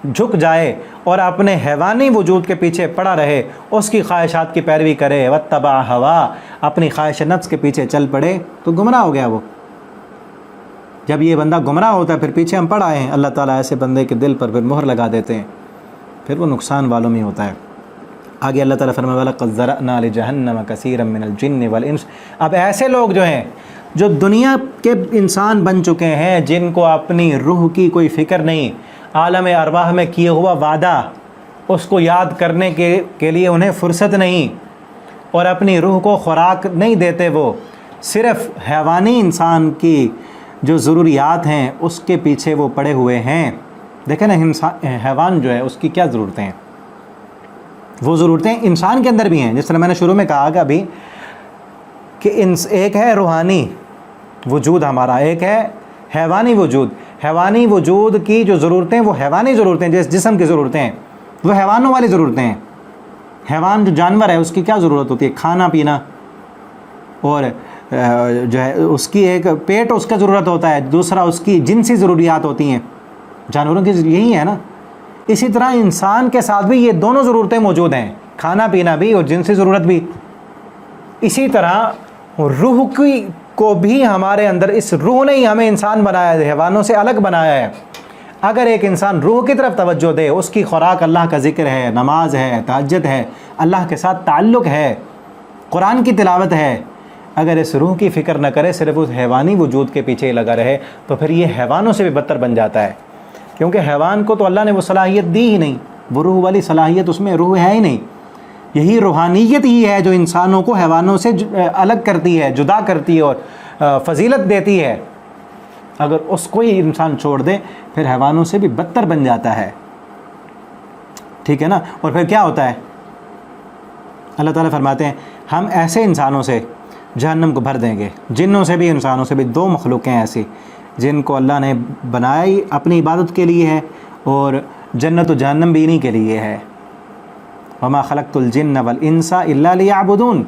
A: جھک جائے اور اپنے حیوانی وجود کے پیچھے پڑا رہے، اس کی خواہشات کی پیروی کرے، واتبع ہوا، اپنی خواہش نفس کے پیچھے چل پڑے، تو گمراہ ہو گیا وہ۔ جب یہ بندہ گمراہ ہوتا ہے، پھر پیچھے ہم پڑ آئے ہیں، اللہ تعالیٰ ایسے بندے کے دل پر پھر مہر لگا دیتے ہیں، پھر وہ نقصان والوں میں ہوتا ہے۔ آگے اللہ تعالیٰ فرمائے وَلَقَدْ ذَرَأْنَا لِجَهَنَّمَ كَثِيرًا مِّنَ الْجِنِّ وَالْإِنسِ۔ اب ایسے لوگ جو ہیں جو دنیا کے انسان بن چکے ہیں، جن کو اپنی روح کی کوئی فکر نہیں، عالم ارواح میں کیے ہوا وعدہ اس کو یاد کرنے کے لیے انہیں فرصت نہیں، اور اپنی روح کو خوراک نہیں دیتے، وہ صرف حیوانی انسان کی جو ضروریات ہیں اس کے پیچھے وہ پڑے ہوئے ہیں۔ دیکھیں نا، حیوان جو ہے اس کی کیا ضرورتیں ہیں؟ وہ ضرورتیں انسان کے اندر بھی ہیں، جس طرح میں نے شروع میں کہا کہ ابھی کہ ایک ہے روحانی وجود ہمارا، ایک ہے حیوانی وجود۔ حیوانی وجود کی جو ضرورتیں وہ حیوانی ضرورتیں، جس جسم کی ضرورتیں ہیں وہ حیوانوں والی ضرورتیں ہیں۔ حیوان جو جانور ہے اس کی کیا ضرورت ہوتی ہے؟ کھانا پینا، اور جو ہے اس کی ایک پیٹ اس کا ضرورت ہوتا ہے، دوسرا اس کی جنسی ضروریات ہوتی ہیں، جانوروں کی یہی ہے نا۔ اسی طرح انسان کے ساتھ بھی یہ دونوں ضرورتیں موجود ہیں، کھانا پینا بھی اور جنسی ضرورت بھی۔ اسی طرح روح کو بھی ہمارے اندر، اس روح نے ہی ہمیں انسان بنایا ہے، حیوانوں سے الگ بنایا ہے۔ اگر ایک انسان روح کی طرف توجہ دے، اس کی خوراک اللہ کا ذکر ہے، نماز ہے، تہجد ہے، اللہ کے ساتھ تعلق ہے، قرآن کی تلاوت ہے، اگر اس روح کی فکر نہ کرے، صرف اس حیوانی وجود کے پیچھے لگا رہے، تو پھر یہ حیوانوں سے بھی بدتر بن جاتا ہے، کیونکہ حیوان کو تو اللہ نے وہ صلاحیت دی ہی نہیں، وہ روح والی صلاحیت اس میں روح ہے ہی نہیں۔ یہی روحانیت ہی ہے جو انسانوں کو حیوانوں سے الگ کرتی ہے، جدا کرتی ہے اور فضیلت دیتی ہے۔ اگر اس کو ہی انسان چھوڑ دے، پھر حیوانوں سے بھی بدتر بن جاتا ہے، ٹھیک ہے نا۔ اور پھر کیا ہوتا ہے؟ اللہ تعالیٰ فرماتے ہیں ہم ایسے انسانوں سے جہنم کو بھر دیں گے، جنوں سے بھی انسانوں سے بھی، دو مخلوقیں ایسی جن کو اللہ نے بنائی اپنی عبادت کے لیے ہے، اور جنت و جہنم بھی انہی کے لیے ہے۔ وما خلقت الجن والانس الا لیعبدون،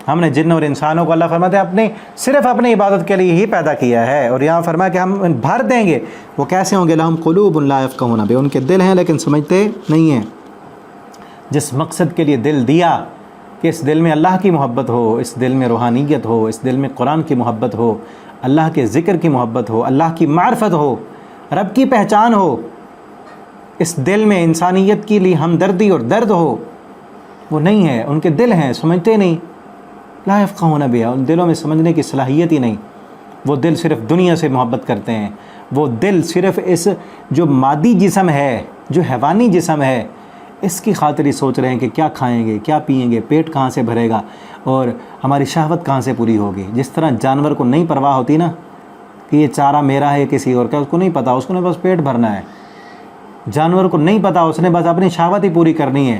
A: ہم نے جن اور انسانوں کو، اللہ فرماتے ہیں صرف اپنی عبادت کے لیے ہی پیدا کیا ہے، اور یہاں فرمایا کہ ہم بھر دیں گے۔ وہ کیسے ہوں گے؟ لہم قلوب لا یفقہون بہا، ان کے دل ہیں لیکن سمجھتے نہیں ہیں۔ جس مقصد کے لیے دل دیا کہ اس دل میں اللہ کی محبت ہو، اس دل میں روحانیت ہو، اس دل میں قرآن کی محبت ہو، اللہ کے ذکر کی محبت ہو، اللہ کی معرفت ہو، رب کی پہچان ہو، اس دل میں انسانیت کے لیے ہمدردی اور درد ہو، وہ نہیں ہے۔ ان کے دل ہیں، سمجھتے نہیں، لا یفقہون بہا، ان دلوں میں سمجھنے کی صلاحیت ہی نہیں۔ وہ دل صرف دنیا سے محبت کرتے ہیں، وہ دل صرف اس جو مادی جسم ہے، جو حیوانی جسم ہے، اس کی خاطر ہی سوچ رہے ہیں کہ کیا کھائیں گے، کیا پئیں گے، پیٹ کہاں سے بھرے گا، اور ہماری شہوت کہاں سے پوری ہوگی۔ جس طرح جانور کو نہیں پرواہ ہوتی نا کہ یہ چارہ میرا ہے کسی اور کا، اس کو نہیں پتہ، اس کو نے بس پیٹ بھرنا ہے۔ جانور کو نہیں پتہ، اس نے بس اپنی شہوت ہی پوری کرنی ہے۔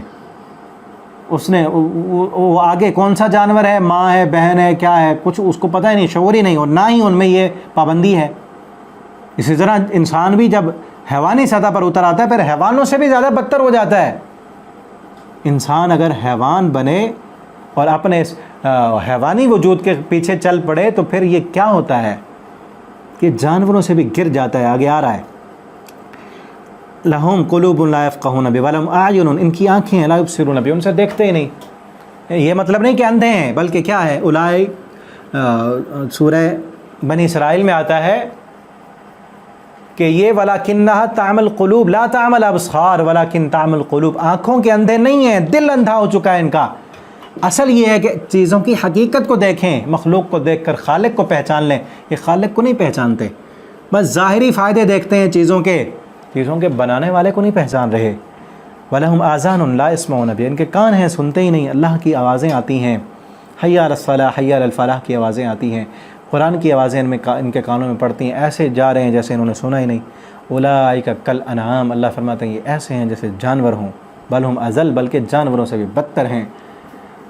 A: اس نے وہ آگے کون سا جانور ہے، ماں ہے، بہن ہے، کیا ہے، کچھ اس کو پتہ ہی نہیں، شعور ہی نہیں، اور نہ ہی ان میں یہ پابندی ہے۔ اسی طرح انسان بھی جب حیوانی سطح پر اتر آتا ہے، پھر حیوانوں سے بھی زیادہ بدتر ہو جاتا ہے۔ انسان اگر حیوان بنے اور اپنے اس حیوانی وجود کے پیچھے چل پڑے، تو پھر یہ کیا ہوتا ہے کہ جانوروں سے بھی گر جاتا ہے۔ آگے آ رہا ہے لہم قلوب لا یفقہون بہا ولہم اعین، ان کی آنکھیں ہیں، لا یبصرون بہا، ان سے دیکھتے ہی نہیں۔ یہ مطلب نہیں کہ اندھے ہیں، بلکہ کیا ہے، اولئک سورہ بنی اسرائیل میں آتا ہے کہ یہ وَلَكِنَّهَا تَعْمَى الْقُلُوبُ لَا تَعْمَى الْأَبْصَارُ وَلَكِنْ تَعْمَى الْقُلُوبُ، آنکھوں کے اندھے نہیں ہیں، دل اندھا ہو چکا ہے ان کا۔ اصل یہ ہے کہ چیزوں کی حقیقت کو دیکھیں، مخلوق کو دیکھ کر خالق کو پہچان لیں۔ یہ خالق کو نہیں پہچانتے، بس ظاہری فائدے دیکھتے ہیں چیزوں کے بنانے والے کو نہیں پہچان رہے۔ وَلَهُمْ آذَانٌ لَا يَسْمَعُونَ بِهَا، ان کے کان ہیں، سنتے ہی نہیں، اللہ کی آوازیں آتی ہیں، حَيَّ عَلَى الصَّلَاةِ حَيَّ عَلَى الْفَلَاحِ کی آوازیں آتی ہیں، قرآن کی آوازیں ان کے کانوں میں پڑتی ہیں، ایسے جا رہے ہیں جیسے انہوں نے سنا ہی نہیں۔ اولئک کالانعام، اللہ فرماتے ہیں یہ ایسے ہیں جیسے جانور ہوں، بل ہم اضل، بلکہ جانوروں سے بھی بدتر ہیں۔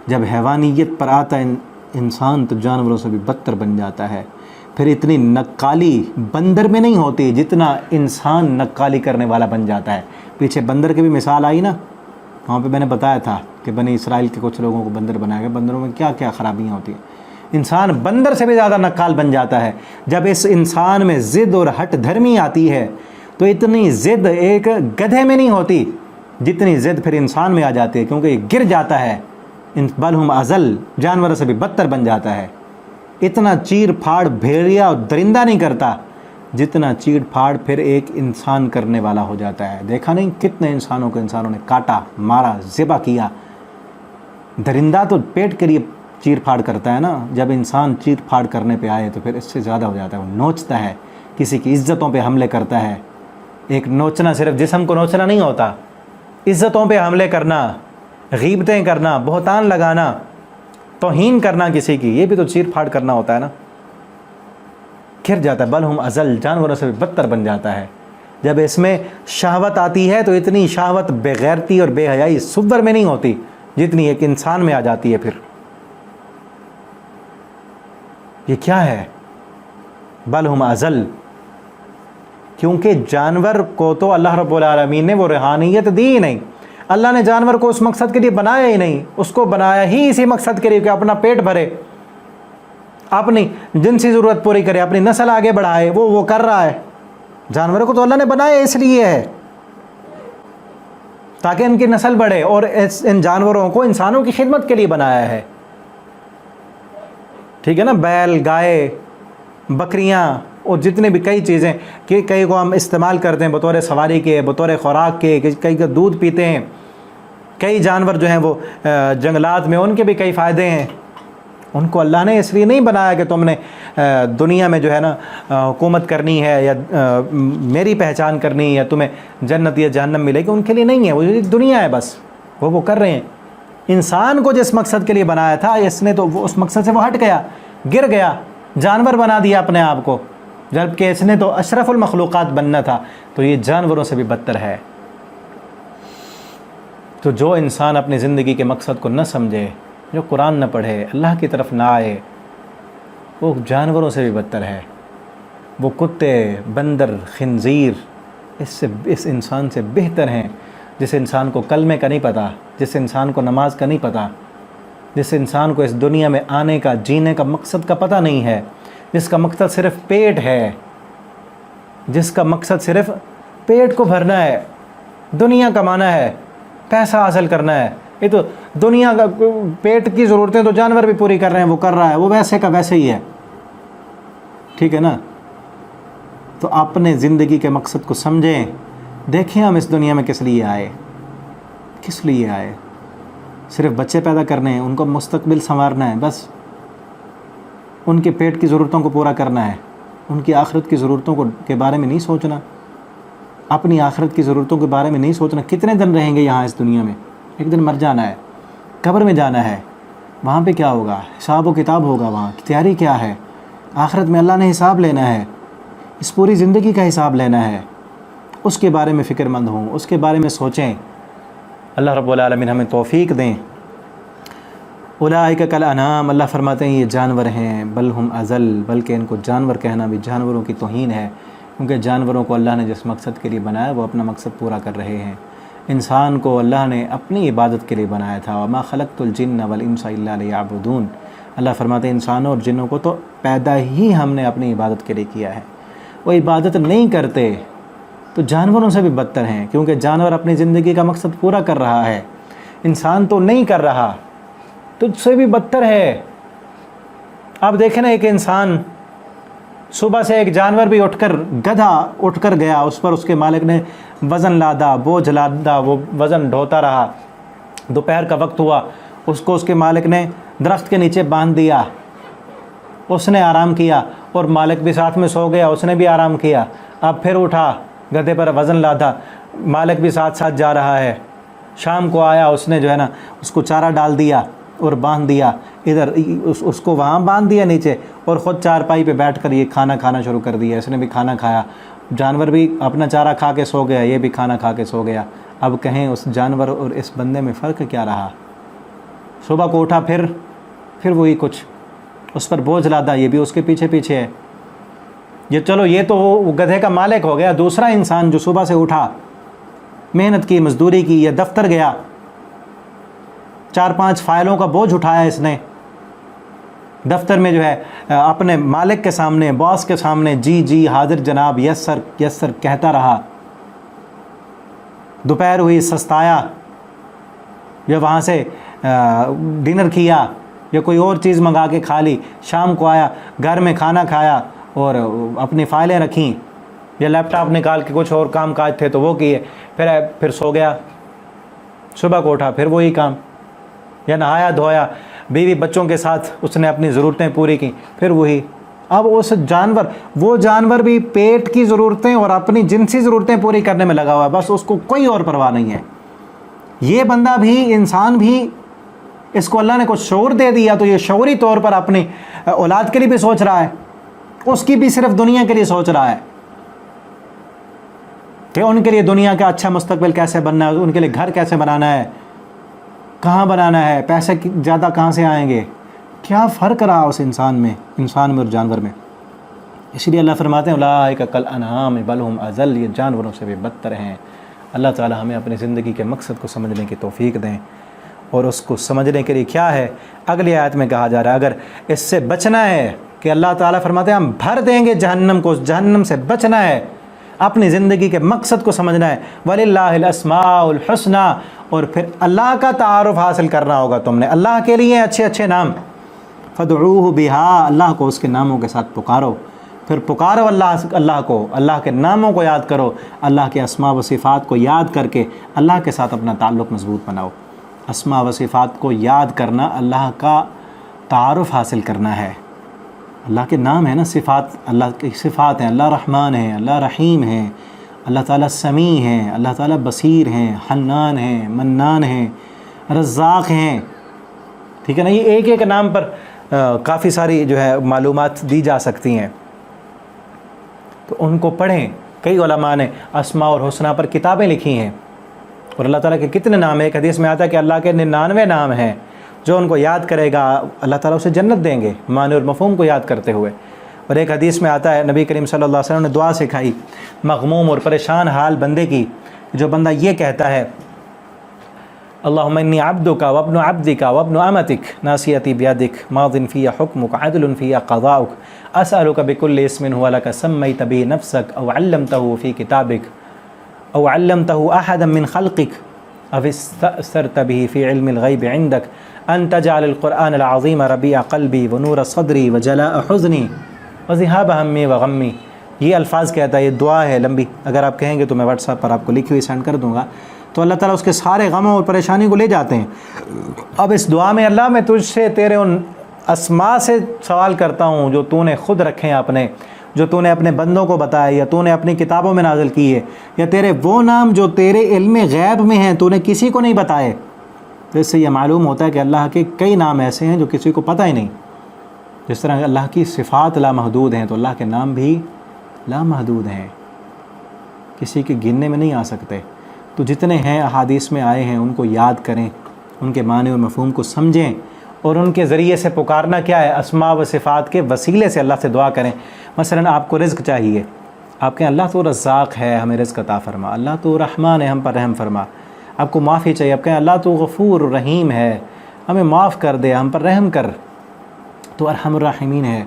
A: جب حیوانیت پر آتا ہے انسان تو جانوروں سے بھی بدتر بن جاتا ہے۔ پھر اتنی نقالی بندر میں نہیں ہوتی جتنا انسان نقالی کرنے والا بن جاتا ہے۔ پیچھے بندر کی بھی مثال آئی نا، وہاں پہ میں نے بتایا تھا کہ بنی اسرائیل کے کچھ لوگوں کو بندر بنایا گیا، بندروں میں کیا کیا خرابیاں ہوتی ہیں۔ انسان بندر سے بھی زیادہ نقال بن جاتا ہے۔ جب اس انسان میں ضد اور ہٹ دھرمی آتی ہے تو اتنی ضد ایک گدھے میں نہیں ہوتی جتنی ضد پھر انسان میں آ جاتی ہے، کیونکہ یہ گر جاتا ہے، بل ہم ازل، جانوروں سے بھی بدتر بن جاتا ہے۔ اتنا چیر پھاڑ بھیڑیا اور درندہ نہیں کرتا جتنا چیر پھاڑ پھر ایک انسان کرنے والا ہو جاتا ہے۔ دیکھا نہیں کتنے انسانوں کو انسانوں نے کاٹا، مارا، ذبح کیا۔ درندہ تو پیٹ کے لیے چیر پھاڑ کرتا ہے نا، جب انسان چیر پھاڑ کرنے پہ آئے تو پھر اس سے زیادہ ہو جاتا ہے، وہ نوچتا ہے، کسی کی عزتوں پہ حملے کرتا ہے۔ ایک نوچنا صرف جسم کو نوچنا نہیں ہوتا، عزتوں پہ حملے کرنا، غیبتیں کرنا، بہتان لگانا، توہین کرنا کسی کی، یہ بھی تو چیر پھاڑ کرنا ہوتا ہے نا۔ گر جاتا ہے، بل ہم ازل، جانوروں سے بھی بدتر بن جاتا ہے۔ جب اس میں شہوت آتی ہے تو اتنی شہوت بے غیرتی اور بے حیائی سور میں نہیں ہوتی جتنی ایک انسان میں آ جاتی ہے۔ پھر یہ کیا ہے؟ بل ہم ازل، کیونکہ جانور کو تو اللہ رب العالمین نے وہ روحانیت دی ہی نہیں۔ اللہ نے جانور کو اس مقصد کے لیے بنایا ہی نہیں، اس کو بنایا ہی اسی مقصد کے لیے کہ اپنا پیٹ بھرے، اپنی جنسی ضرورت پوری کرے، اپنی نسل آگے بڑھائے۔ وہ کر رہا ہے۔ جانوروں کو تو اللہ نے بنایا اس لیے ہے تاکہ ان کی نسل بڑھے، اور ان جانوروں کو انسانوں کی خدمت کے لیے بنایا ہے۔ ٹھیک ہے نا؟ بیل، گائے، بکریاں اور جتنے بھی کئی چیزیں کہ کئی کو ہم استعمال کرتے ہیں بطور سواری کے، بطور خوراک کے، کئی کا دودھ پیتے ہیں۔ کئی جانور جو ہیں وہ جنگلات میں، ان کے بھی کئی فائدے ہیں۔ ان کو اللہ نے اس لیے نہیں بنایا کہ تم نے دنیا میں جو ہے نا حکومت کرنی ہے یا میری پہچان کرنی ہے یا تمہیں جنت یا جہنم ملے گی، ان کے لیے نہیں ہے، وہ دنیا ہے بس، وہ کر رہے ہیں۔ انسان کو جس مقصد کے لیے بنایا تھا اس نے تو اس مقصد سے وہ ہٹ گیا، گر گیا، جانور بنا دیا اپنے آپ کو، جبکہ اس نے تو اشرف المخلوقات بننا تھا۔ تو یہ جانوروں سے بھی بدتر ہے۔ تو جو انسان اپنی زندگی کے مقصد کو نہ سمجھے، جو قرآن نہ پڑھے، اللہ کی طرف نہ آئے، وہ جانوروں سے بھی بدتر ہے۔ وہ کتے، بندر، خنزیر اس انسان سے بہتر ہیں، جس انسان کو کلمے کا نہیں پتہ، جس انسان کو نماز کا نہیں پتہ، جس انسان کو اس دنیا میں آنے کا، جینے کا مقصد کا پتہ نہیں ہے، جس کا مقصد صرف پیٹ ہے، جس کا مقصد صرف پیٹ کو بھرنا ہے، دنیا کمانا ہے، پیسہ حاصل کرنا ہے۔ یہ تو دنیا کا پیٹ کی ضرورتیں تو جانور بھی پوری کر رہے ہیں، وہ کر رہا ہے، وہ ویسے کا ویسے ہی ہے۔ ٹھیک ہے نا؟ تو اپنے زندگی کے مقصد کو سمجھیں، دیکھیں ہم اس دنیا میں کس لیے آئے، کس لیے آئے؟ صرف بچے پیدا کرنے ہیں، ان کو مستقبل سنوارنا ہے، بس ان کے پیٹ کی ضرورتوں کو پورا کرنا ہے، ان کی آخرت کی ضرورتوں کے بارے میں نہیں سوچنا، اپنی آخرت کی ضرورتوں کے بارے میں نہیں سوچنا۔ کتنے دن رہیں گے یہاں اس دنیا میں؟ ایک دن مر جانا ہے، قبر میں جانا ہے، وہاں پہ کیا ہوگا؟ حساب و کتاب ہوگا، وہاں کی تیاری کیا ہے؟ آخرت میں اللہ نے حساب لینا ہے، اس پوری زندگی کا حساب لینا ہے، اس کے بارے میں فکر مند ہوں، اس کے بارے میں سوچیں۔ اللہ رب العالمین ہمیں توفیق دیں۔ اولئک کالانعام، اللہ فرماتے ہیں یہ جانور ہیں، بل ہم ازل، بلکہ ان کو جانور کہنا بھی جانوروں کی توہین ہے، کیونکہ جانوروں کو اللہ نے جس مقصد کے لیے بنایا وہ اپنا مقصد پورا کر رہے ہیں۔ انسان کو اللہ نے اپنی عبادت کے لیے بنایا تھا، وما خلقت الجن والانس الا لیعبدون۔ اللہ فرماتے ہیں انسانوں اور جنوں کو تو پیدا ہی ہم نے اپنی عبادت کے لیے کیا ہے، وہ عبادت نہیں کرتے تو جانوروں سے بھی بدتر ہیں، کیونکہ جانور اپنی زندگی کا مقصد پورا کر رہا ہے، انسان تو نہیں کر رہا، تو اس سے بھی بدتر ہے۔ آپ دیکھیں نا، ایک انسان صبح سے ایک جانور بھی گدھا اٹھ کر گیا، اس پر اس کے مالک نے وزن لادا، بوجھ لادا، وہ وزن ڈھوتا رہا، دوپہر کا وقت ہوا، اس کو اس کے مالک نے درخت کے نیچے باندھ دیا، اس نے آرام کیا، اور مالک بھی ساتھ میں سو گیا، اس نے بھی آرام کیا۔ اب پھر اٹھا، گدھے پر وزن لادا، مالک بھی ساتھ ساتھ جا رہا ہے۔ شام کو آیا، اس نے جو ہے نا اس کو چارہ ڈال دیا اور باندھ دیا، ادھر اس کو وہاں باندھ دیا نیچے، اور خود چارپائی پہ بیٹھ کر یہ کھانا کھانا شروع کر دیا۔ اس نے بھی کھانا کھایا، جانور بھی اپنا چارہ کھا کے سو گیا، یہ بھی کھانا کھا کے سو گیا۔ اب کہیں اس جانور اور اس بندے میں فرق کیا رہا؟ صبح کو اٹھا، پھر وہی کچھ، اس پر بوجھ لادا، یہ بھی اس کے پیچھے پیچھے ہے۔ یہ چلو یہ تو وہ گدھے کا مالک ہو گیا، دوسرا انسان جو صبح سے اٹھا، محنت کی، مزدوری کی، یا دفتر گیا، 4-5 فائلوں کا بوجھ اٹھایا اس نے، دفتر میں جو ہے اپنے مالک کے سامنے، باس کے سامنے جی جی حاضر جناب، یس سر یس سر کہتا رہا، دوپہر ہوئی سستایا، یا وہاں سے ڈنر کیا یا کوئی اور چیز منگا کے کھا لی، شام کو آیا گھر میں کھانا کھایا اور اپنی فائلیں رکھیں یا لیپ ٹاپ نکال کے کچھ اور کام کاج تھے تو وہ کیے، پھر سو گیا، صبح کو اٹھا پھر وہی کام، یا نہایا دھویا، بیوی بچوں کے ساتھ اس نے اپنی ضرورتیں پوری کی، پھر وہی۔ اب وہ جانور بھی پیٹ کی ضرورتیں اور اپنی جنسی ضرورتیں پوری کرنے میں لگا ہوا ہے، بس اس کو کوئی اور پرواہ نہیں ہے۔ یہ بندہ بھی، انسان بھی، اس کو اللہ نے کچھ شعور دے دیا تو یہ شعوری طور پر اپنی اولاد کے لیے بھی سوچ رہا ہے، اس کی بھی صرف دنیا کے لیے سوچ رہا ہے کہ ان کے لیے دنیا کا اچھا مستقبل کیسے بننا ہے، ان کے لیے گھر کیسے بنانا ہے، کہاں بنانا ہے، پیسے زیادہ کہاں سے آئیں گے۔ کیا فرق رہا اس انسان میں اور جانور میں۔ اسی لیے اللہ فرماتے ہیں اولئک کالانعام بل ہم اضل، یہ جانوروں سے بھی بدتر ہیں۔ اللہ تعالی ہمیں اپنی زندگی کے مقصد کو سمجھنے کی توفیق دیں، اور اس کو سمجھنے کے لیے کیا ہے، اگلی آیت میں کہا جا رہا ہے اگر اس سے بچنا ہے کہ اللہ تعالیٰ فرماتے ہیں ہم بھر دیں گے جہنم کو، جہنم سے بچنا ہے، اپنی زندگی کے مقصد کو سمجھنا ہے، وَلِلَّهِ الْأَسْمَاءُ الْحُسْنَى، اور پھر اللہ کا تعارف حاصل کرنا ہوگا تم نے، اللہ کے لیے اچھے اچھے نام، فَادْعُوهُ بِهَا، اللہ کو اس کے ناموں کے ساتھ پکارو، پھر پکارو اللہ کو، اللہ کے ناموں کو یاد کرو، اللہ کے اسماء و صفات کو یاد کر کے اللہ کے ساتھ اپنا تعلق مضبوط بناؤ۔ اسماء و صفات کو یاد کرنا اللہ کا تعارف حاصل کرنا ہے۔ اللہ کے نام ہے نا، صفات اللہ کی صفات ہیں، اللہ رحمان ہے، اللہ رحیم ہے، اللہ تعالیٰ سمیع ہیں، اللہ تعالیٰ بصیر ہیں، حنان ہیں، منان ہیں، رزاق ہیں، ٹھیک ہے نا۔ یہ ایک ایک نام پر کافی ساری جو ہے معلومات دی جا سکتی ہیں، تو ان کو پڑھیں۔ کئی علماء نے اسماء اور حسنہ پر کتابیں لکھی ہیں، اور اللہ تعالیٰ کے کتنے نام ہیں۔ ایک حدیث میں آتا ہے کہ اللہ کے 99 نام ہیں، جو ان کو یاد کرے گا اللہ تعالیٰ اسے جنت دیں گے، معنی اور مفہوم کو یاد کرتے ہوئے۔ اور ایک حدیث میں آتا ہے نبی کریم صلی اللہ علیہ وسلم نے دعا سکھائی مغموم اور پریشان حال بندے کی، جو بندہ یہ کہتا ہے اللہم انی عبدک وابن عبدک وابن امتک ناصیتی بیدک ماض فی حکمک عدل فی قضاؤک اسألک بکل اسم هو لک سمیت به نفسک او علمته فی کتابک او علمته احدا من خلقک او استأثرت به فی علم الغیب عندک ان تجعل القرآن العظیم ربیع قلبی ونور صدری وجلاء حزنی وذهاب ہمی وغمی۔ یہ الفاظ کہتا ہے، یہ دعا ہے لمبی، اگر آپ کہیں گے تو میں واٹس ایپ پر آپ کو لکھی ہوئی سینڈ کر دوں گا، تو اللہ تعالیٰ اس کے سارے غموں اور پریشانی کو لے جاتے ہیں۔ اب اس دعا میں اللہ میں تجھ سے تیرے ان اسماء سے سوال کرتا ہوں جو تو نے خود رکھے ہیں اپنے، جو تو نے اپنے بندوں کو بتایا یا تو نے اپنی کتابوں میں نازل کی ہے، یا تیرے وہ نام جو تیرے علم غیب میں ہیں تو نے کسی کو نہیں بتائے۔ تو اس سے یہ معلوم ہوتا ہے کہ اللہ کے کئی نام ایسے ہیں جو کسی کو پتہ ہی نہیں۔ جس طرح اللہ کی صفات لامحدود ہیں، تو اللہ کے نام بھی لامحدود ہیں، کسی کے گننے میں نہیں آ سکتے۔ تو جتنے ہیں احادیث میں آئے ہیں ان کو یاد کریں، ان کے معنی اور مفہوم کو سمجھیں، اور ان کے ذریعے سے پکارنا کیا ہے، اسماء و صفات کے وسیلے سے اللہ سے دعا کریں۔ مثلا آپ کو رزق چاہیے، آپ کہیں اللہ تو رزاق ہے ہمیں رزق عطا فرما، اللہ تو رحمان ہے ہم پر رحم فرما۔ آپ کو معافی چاہیے، آپ کہیں اللہ تو غفور رحیم ہے ہمیں معاف کر دے، ہم پر رحم کر، تو ارحم الراحمین ہے۔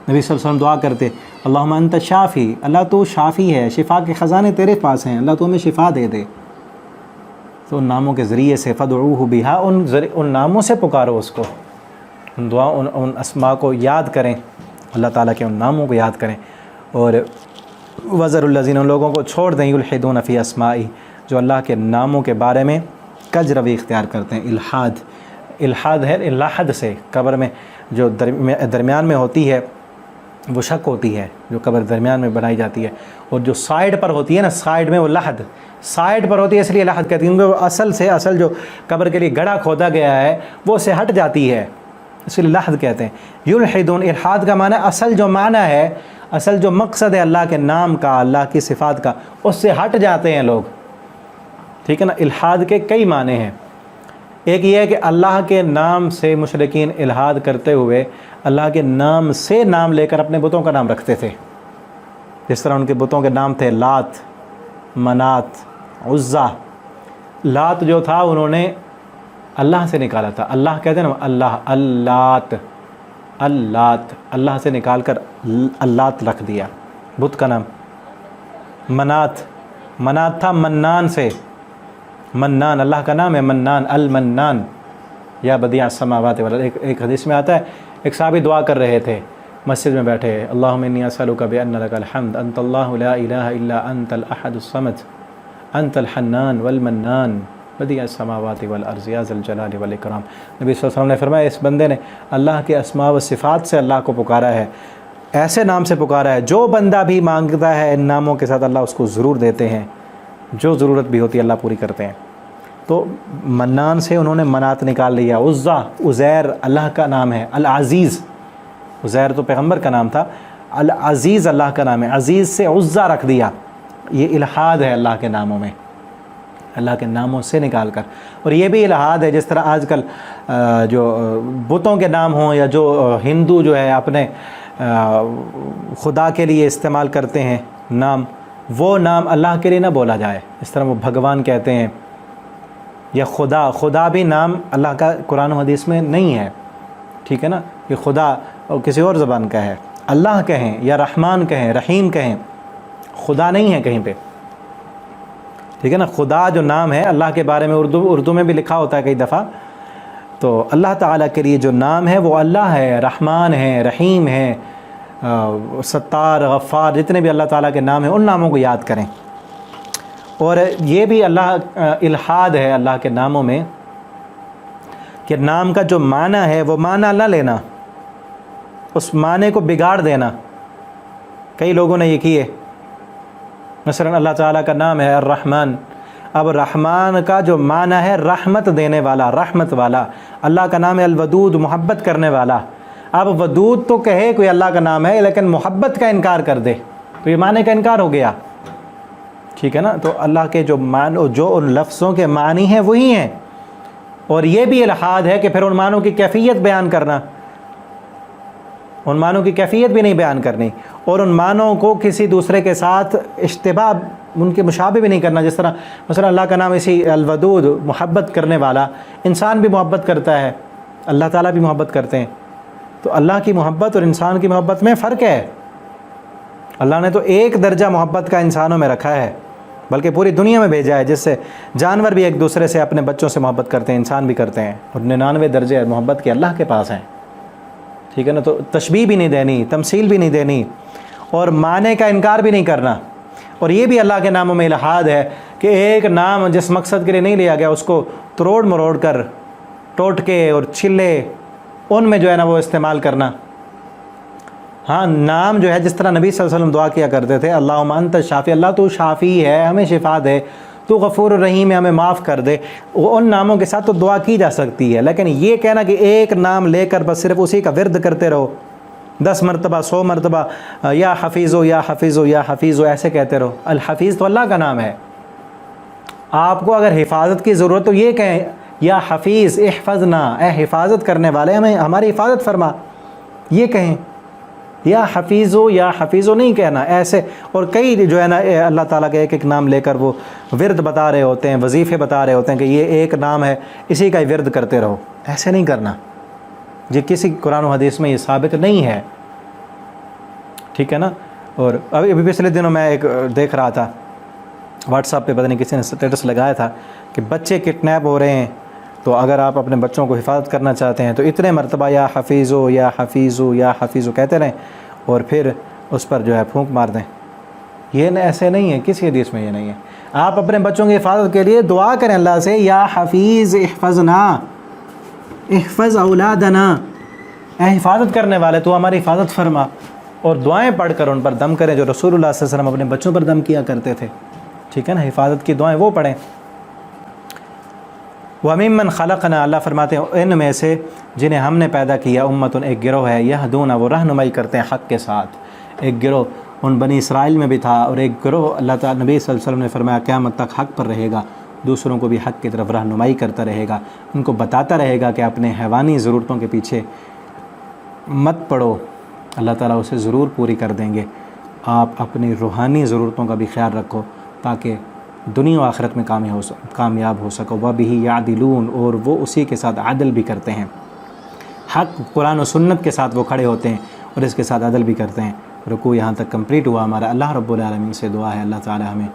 A: نبی صلی اللہ علیہ وسلم دعا کرتے اللہم انت شافی، اللہ تو شافی ہے، شفا کے خزانے تیرے پاس ہیں، اللہ تو ہمیں شفا دے دے۔ تو ان ناموں کے ذریعے سے فدعوہ بہا، ان ناموں سے پکارو اس کو، ان دعا ان اسماء کو یاد کریں، اللہ تعالیٰ کے ان ناموں کو یاد کریں، اور وذر الذین، ان لوگوں کو چھوڑ دیں یلحدون فی اسمائی، جو اللہ کے ناموں کے بارے میں کج روی اختیار کرتے ہیں۔ الحاد ہے الحد سے، قبر میں جو درمیان میں ہوتی ہے وہ شک ہوتی ہے، جو قبر درمیان میں بنائی جاتی ہے، اور جو سائڈ پر ہوتی ہے نا، سائڈ میں وہ لحد، سائڈ پر ہوتی ہے اس لیے لحد کہتی ہیں، کیونکہ اصل جو قبر کے لیے گڑھا کھودا گیا ہے وہ اسے ہٹ جاتی ہے، اس لیے لحد کہتے ہیں۔ یلحدون، الحاد کا معنی اصل جو معنی ہے، اصل جو مقصد ہے اللہ کے نام کا، اللہ کی صفات کا، اس سے ہٹ جاتے ہیں لوگ، ٹھیک ہے نا۔ الحاد کے کئی معنی ہیں، ایک یہ ہے کہ اللہ کے نام سے مشرکین الحاد کرتے ہوئے اللہ کے نام سے نام لے کر اپنے بتوں کا نام رکھتے تھے، جس طرح ان کے بتوں کے نام تھے لات، منات، عزا۔ لات جو تھا انہوں نے اللہ سے نکالا تھا، اللہ کہتے ہیں نا، اللہ اللات، اللات، اللہ سے نکال کر اللات رکھ دیا، بت کا نام۔ منات، منات تھا منان سے، منان اللہ کا نام ہے، منان، المنان یا بدیع السماوات والارض۔ ایک حدیث میں آتا ہے ایک صحابی دعا کر رہے تھے مسجد میں بیٹھے، اللہم انی اسألک بأن لک الحمد انت اللہ لا الہ الا انت الاحد الصمد انت الحنان والمنان بدیع السماوات والارض یا ذا الجلال والاکرام۔ نبی صلی اللہ علیہ وسلم نے فرمایا اس بندے نے اللہ کے اسماء و صفات سے اللہ کو پکارا ہے، ایسے نام سے پکارا ہے، جو بندہ بھی مانگتا ہے ان ناموں کے ساتھ اللہ اس کو ضرور دیتے ہیں، جو ضرورت بھی ہوتی ہے اللہ پوری کرتے ہیں۔ تو منان سے انہوں نے منات نکال لیا۔ عزا، عزیر اللہ کا نام ہے، العزیز، عزیر تو پیغمبر کا نام تھا، العزیز اللہ کا نام ہے، عزیز سے عزا رکھ دیا۔ یہ الہاد ہے اللہ کے ناموں میں، اللہ کے ناموں سے نکال کر۔ اور یہ بھی الہاد ہے جس طرح آج کل جو بتوں کے نام ہوں یا جو ہندو جو ہے اپنے خدا کے لیے استعمال کرتے ہیں نام، وہ نام اللہ کے لیے نہ بولا جائے۔ اس طرح وہ بھگوان کہتے ہیں یا خدا، خدا بھی نام اللہ کا قرآن و حدیث میں نہیں ہے، ٹھیک ہے نا، یہ خدا کسی اور زبان کا ہے، اللہ کہیں یا رحمان کہیں، رحیم کہیں، خدا نہیں ہے کہیں پہ، ٹھیک ہے نا۔ خدا جو نام ہے اللہ کے بارے میں اردو میں بھی لکھا ہوتا ہے کئی دفعہ، تو اللہ تعالیٰ کے لیے جو نام ہے وہ اللہ ہے، رحمان ہے، رحیم ہے، ستار، غفار، جتنے بھی اللہ تعالیٰ کے نام ہیں ان ناموں کو یاد کریں۔ اور یہ بھی اللہ الہاد ہے اللہ کے ناموں میں کہ نام کا جو معنی ہے وہ معنی نہ لینا، اس معنی کو بگاڑ دینا۔ کئی لوگوں نے یہ کیے، مثلا اللہ تعالیٰ کا نام ہے الرحمن، اب رحمان کا جو معنی ہے رحمت دینے والا، رحمت والا۔ اللہ کا نام ہے الودود، محبت کرنے والا۔ اب ودود تو کہے کوئی اللہ کا نام ہے لیکن محبت کا انکار کر دے تو یہ معنی کا انکار ہو گیا، ٹھیک ہے نا۔ تو اللہ کے جو معنی، جو ان لفظوں کے معنی ہیں وہی ہیں، اور یہ بھی الہاد ہے کہ پھر ان معنوں کی کیفیت بیان کرنا، ان معنوں کی کیفیت بھی نہیں بیان کرنی، اور ان معنوں کو کسی دوسرے کے ساتھ اشتباہ، ان کے مشابہ بھی نہیں کرنا۔ جس طرح مثلا اللہ کا نام اسی الودود، محبت کرنے والا، انسان بھی محبت کرتا ہے، اللہ تعالیٰ بھی محبت کرتے ہیں، تو اللہ کی محبت اور انسان کی محبت میں فرق ہے۔ اللہ نے تو ایک درجہ محبت کا انسانوں میں رکھا ہے، بلکہ پوری دنیا میں بھیجا ہے، جس سے جانور بھی ایک دوسرے سے اپنے بچوں سے محبت کرتے ہیں، انسان بھی کرتے ہیں، اور 99 درجے محبت کے اللہ کے پاس ہیں، ٹھیک ہے نا۔ تو تشبیہ بھی نہیں دینی، تمثیل بھی نہیں دینی، اور معنی کا انکار بھی نہیں کرنا۔ اور یہ بھی اللہ کے ناموں میں الہاد ہے کہ ایک نام جس مقصد کے لیے نہیں لیا گیا اس کو تروڑ مروڑ کر، ٹوٹکے اور چھلے ان میں جو ہے نا وہ استعمال کرنا۔ ہاں، نام جو ہے جس طرح نبی صلی اللہ علیہ وسلم دعا کیا کرتے تھے، اللہم انت شافی، اللہ تو شافی ہے، ہمیں شفا دے، تو غفور الرحیم ہے، ہمیں معاف کر دے، ان ناموں کے ساتھ تو دعا کی جا سکتی ہے۔ لیکن یہ کہنا کہ ایک نام لے کر بس صرف اسی کا ورد کرتے رہو، 10 مرتبہ 100 مرتبہ یا حفیظو یا حفیظو یا حفیظو ایسے کہتے رہو۔ الحفیظ تو اللہ کا نام ہے، آپ کو اگر حفاظت کی ضرورت تو یہ کہیں یا حفیظ احفظنا، اے حفاظت کرنے والے ہمیں ہماری حفاظت فرما، یہ کہیں۔ یا حفیظو نہیں کہنا ایسے۔ اور کئی جو ہے نا اللہ تعالیٰ کے ایک ایک نام لے کر وہ ورد بتا رہے ہوتے ہیں، وظیفے بتا رہے ہوتے ہیں کہ یہ ایک نام ہے، اسی کا ہی ورد کرتے رہو، ایسے نہیں کرنا، یہ کسی قرآن و حدیث میں یہ ثابت نہیں ہے، ٹھیک ہے نا۔ اور ابھی پچھلے دنوں میں ایک دیکھ رہا تھا واٹس ایپ پہ، پتہ نہیں کسی نے اسٹیٹس لگایا تھا کہ بچے کڈنیپ ہو رہے ہیں، تو اگر آپ اپنے بچوں کو حفاظت کرنا چاہتے ہیں تو اتنے مرتبہ یا حفیظو یا حفیظو یا حفیظو کہتے رہیں اور پھر اس پر جو ہے پھونک مار دیں۔ یہ ایسے نہیں ہے، کسی حدیث میں یہ نہیں ہے۔ آپ اپنے بچوں کی حفاظت کے لیے دعا کریں اللہ سے، یا حفیظ احفظنا، احفظ اولادنا، اے حفاظت کرنے والے تو ہماری حفاظت فرما، اور دعائیں پڑھ کر ان پر دم کریں جو رسول اللہ صلی اللہ علیہ وسلم اپنے بچوں پر دم کیا کرتے تھے، ٹھیک ہے نا۔ حفاظت کی دعائیں وہ پڑھیں۔ وَمِمَّنْ خَلَقْنَا، اللہ فرماتے ہیں ان میں سے جنہیں ہم نے پیدا کیا، امتن ایک گروہ ہے، یہدون وہ رہنمائی کرتے ہیں حق کے ساتھ۔ ایک گروہ ان بنی اسرائیل میں بھی تھا، اور ایک گروہ اللہ تعالیٰ نبی صلی اللہ علیہ وسلم نے فرمایا قیامت تک حق پر رہے گا، دوسروں کو بھی حق کی طرف رہنمائی کرتا رہے گا، ان کو بتاتا رہے گا کہ اپنے حیوانی ضرورتوں کے پیچھے مت پڑو، اللہ تعالیٰ اسے ضرور پوری کر دیں گے۔ آپ اپنی روحانی ضرورتوں کا بھی خیال رکھو تاکہ دنیا و آخرت میں کامیاب ہو سکو۔ وَبِهِ يَعْدِلُونَ، اور وہ اسی کے ساتھ عدل بھی کرتے ہیں۔ حق قرآن و سنت کے ساتھ وہ کھڑے ہوتے ہیں اور اس کے ساتھ عدل بھی کرتے ہیں۔ رکوع یہاں تک کمپلیٹ ہوا ہمارا۔ اللہ رب العالمین سے دعا ہے اللہ تعالی ہمیں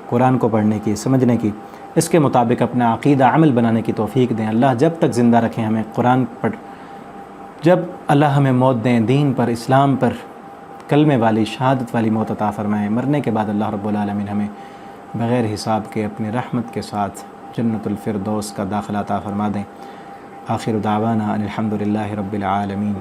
A: قرآن کو پڑھنے کی، سمجھنے کی، اس کے مطابق اپنا عقیدہ عمل بنانے کی توفیق دیں۔ اللہ جب تک زندہ رکھیں ہمیں قرآن پڑھ، جب اللہ ہمیں موت دیں دین پر، اسلام پر، کلمے والی شہادت والی موت عطا فرمائیں۔ مرنے کے بعد اللہ رب العالمین ہمیں بغیر حساب کے اپنی رحمت کے ساتھ جنت الفردوس کا داخلہ عطا فرما دیں۔ آخر دعوانا ان الحمد للہ رب العالمین۔